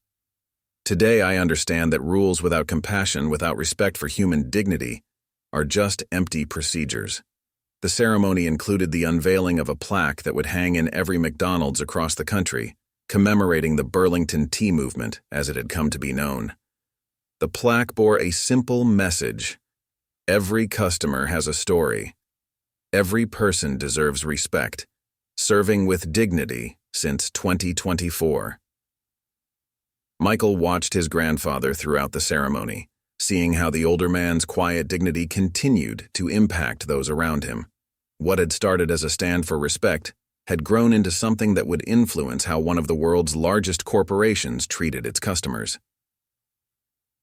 "Today I understand that rules without compassion, without respect for human dignity, are just empty procedures." The ceremony included the unveiling of a plaque that would hang in every McDonald's across the country, commemorating the Burlington Tea Movement as it had come to be known. The plaque bore a simple message: every customer has a story. Every person deserves respect, serving with dignity since 2024. Michael watched his grandfather throughout the ceremony, seeing how the older man's quiet dignity continued to impact those around him. What had started as a stand for respect had grown into something that would influence how one of the world's largest corporations treated its customers.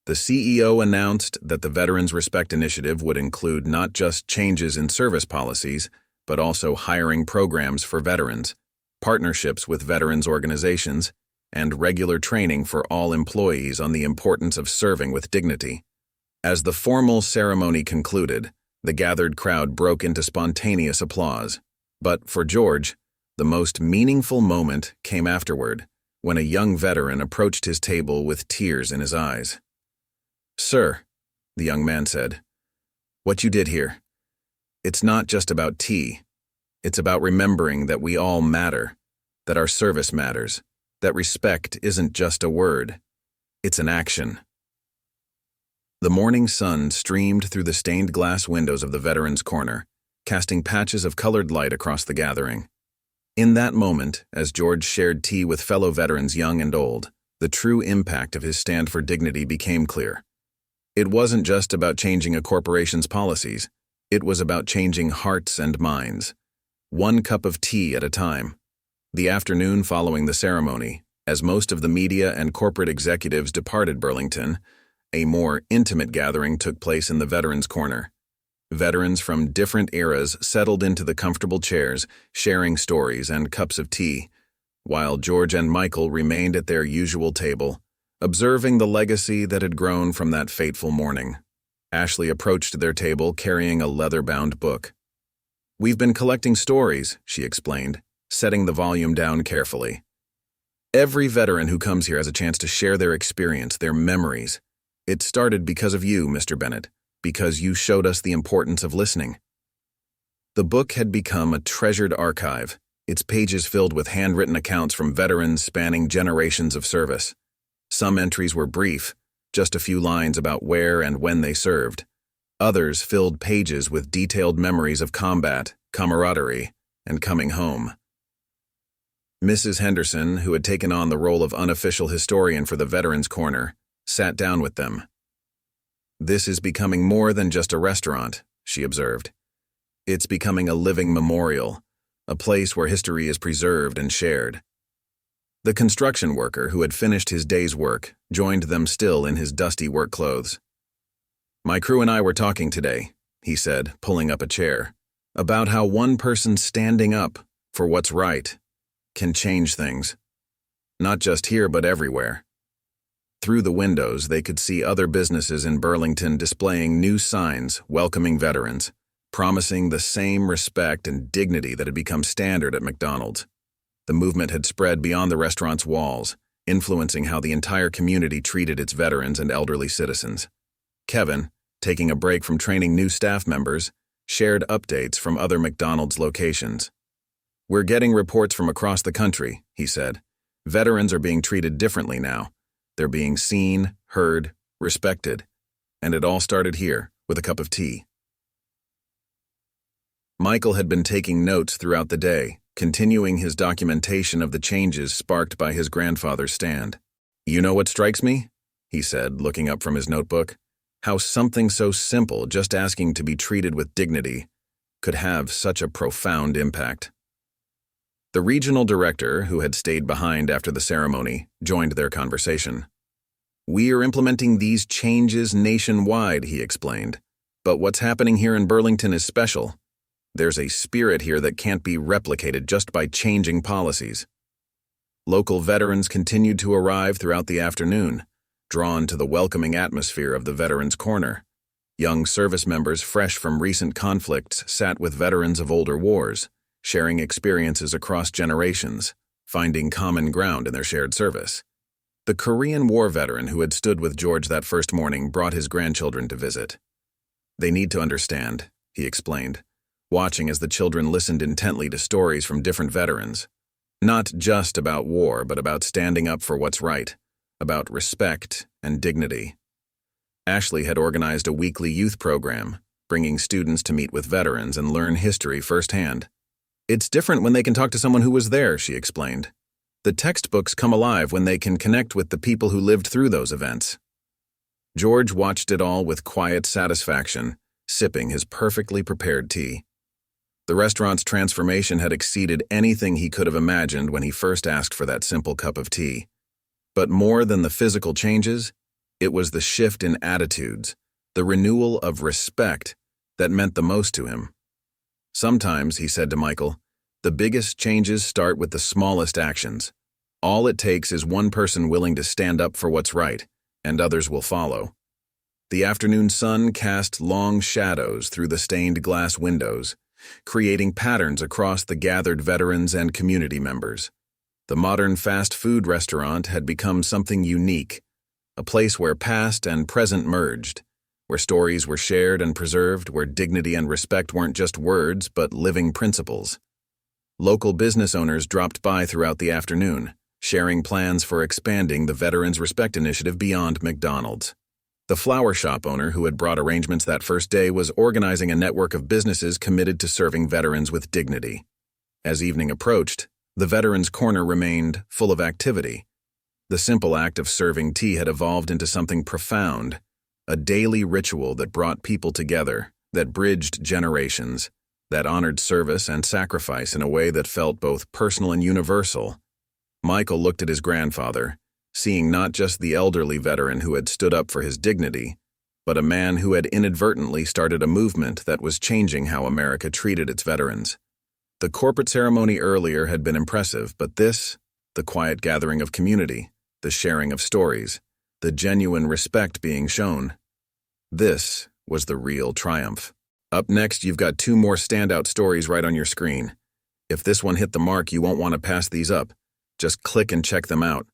The CEO announced that the Veterans Respect Initiative would include not just changes in service policies, but also hiring programs for veterans, partnerships with veterans organizations, and regular training for all employees on the importance of serving with dignity. As the formal ceremony concluded, the gathered crowd broke into spontaneous applause. But for George, the most meaningful moment came afterward, when a young veteran approached his table with tears in his eyes. "Sir," the young man said, "what you did here, it's not just about tea. It's about remembering that we all matter, that our service matters, that respect isn't just a word, it's an action." The morning sun streamed through the stained glass windows of the Veterans Corner, casting patches of colored light across the gathering. In that moment, as George shared tea with fellow veterans young and old, the true impact of his stand for dignity became clear. It wasn't just about changing a corporation's policies, it was about changing hearts and minds, one cup of tea at a time. The afternoon following the ceremony, as most of the media and corporate executives departed Burlington, a more intimate gathering took place in the Veterans Corner. Veterans from different eras settled into the comfortable chairs, sharing stories and cups of tea, while George and Michael remained at their usual table, observing the legacy that had grown from that fateful morning. Ashley approached their table carrying a leather-bound book. "We've been collecting stories," she explained, setting the volume down carefully. "Every veteran who comes here has a chance to share their experience, their memories. It started because of you, Mr. Bennett, because you showed us the importance of listening." The book had become a treasured archive, its pages filled with handwritten accounts from veterans spanning generations of service. Some entries were brief, just a few lines about where and when they served. Others filled pages with detailed memories of combat, camaraderie, and coming home. Mrs. Henderson, who had taken on the role of unofficial historian for the Veterans Corner, sat down with them. "This is becoming more than just a restaurant," she observed. "It's becoming a living memorial, a place where history is preserved and shared." The construction worker, who had finished his day's work, joined them still in his dusty work clothes. "My crew and I were talking today," he said, pulling up a chair, "about how one person standing up for what's right can change things. Not just here, but everywhere." Through the windows, they could see other businesses in Burlington displaying new signs welcoming veterans, promising the same respect and dignity that had become standard at McDonald's. The movement had spread beyond the restaurant's walls, influencing how the entire community treated its veterans and elderly citizens. Kevin, taking a break from training new staff members, shared updates from other McDonald's locations. "We're getting reports from across the country," he said. "Veterans are being treated differently now. They're being seen, heard, respected. And it all started here, with a cup of tea." Michael had been taking notes throughout the day, continuing his documentation of the changes sparked by his grandfather's stand. "You know what strikes me?" he said, looking up from his notebook. "How something so simple, just asking to be treated with dignity, could have such a profound impact." The regional director, who had stayed behind after the ceremony, joined their conversation. "We are implementing these changes nationwide," he explained. "But what's happening here in Burlington is special. There's a spirit here that can't be replicated just by changing policies." Local veterans continued to arrive throughout the afternoon, drawn to the welcoming atmosphere of the Veterans Corner. Young service members fresh from recent conflicts sat with veterans of older wars, sharing experiences across generations, finding common ground in their shared service. The Korean War veteran who had stood with George that first morning brought his grandchildren to visit. "They need to understand," he explained, watching as the children listened intently to stories from different veterans. Not just about war, but about standing up for what's right, about respect and dignity. Ashley had organized a weekly youth program, bringing students to meet with veterans and learn history firsthand. "It's different when they can talk to someone who was there," she explained. "The textbooks come alive when they can connect with the people who lived through those events." George watched it all with quiet satisfaction, sipping his perfectly prepared tea. The restaurant's transformation had exceeded anything he could have imagined when he first asked for that simple cup of tea. But more than the physical changes, it was the shift in attitudes, the renewal of respect, that meant the most to him. "Sometimes," he said to Michael, "the biggest changes start with the smallest actions. All it takes is one person willing to stand up for what's right, and others will follow." The afternoon sun cast long shadows through the stained glass windows, creating patterns across the gathered veterans and community members. The modern fast food restaurant had become something unique, a place where past and present merged, where stories were shared and preserved, where dignity and respect weren't just words, but living principles. Local business owners dropped by throughout the afternoon, sharing plans for expanding the Veterans Respect Initiative beyond McDonald's. The flower shop owner who had brought arrangements that first day was organizing a network of businesses committed to serving veterans with dignity. As evening approached, the Veterans Corner remained full of activity. The simple act of serving tea had evolved into something profound, a daily ritual that brought people together, that bridged generations, that honored service and sacrifice in a way that felt both personal and universal. Michael looked at his grandfather, seeing not just the elderly veteran who had stood up for his dignity, but a man who had inadvertently started a movement that was changing how America treated its veterans. The corporate ceremony earlier had been impressive, but this, the quiet gathering of community, the sharing of stories, the genuine respect being shown, this was the real triumph. Up next, you've got two more standout stories right on your screen. If this one hit the mark, you won't want to pass these up. Just click and check them out.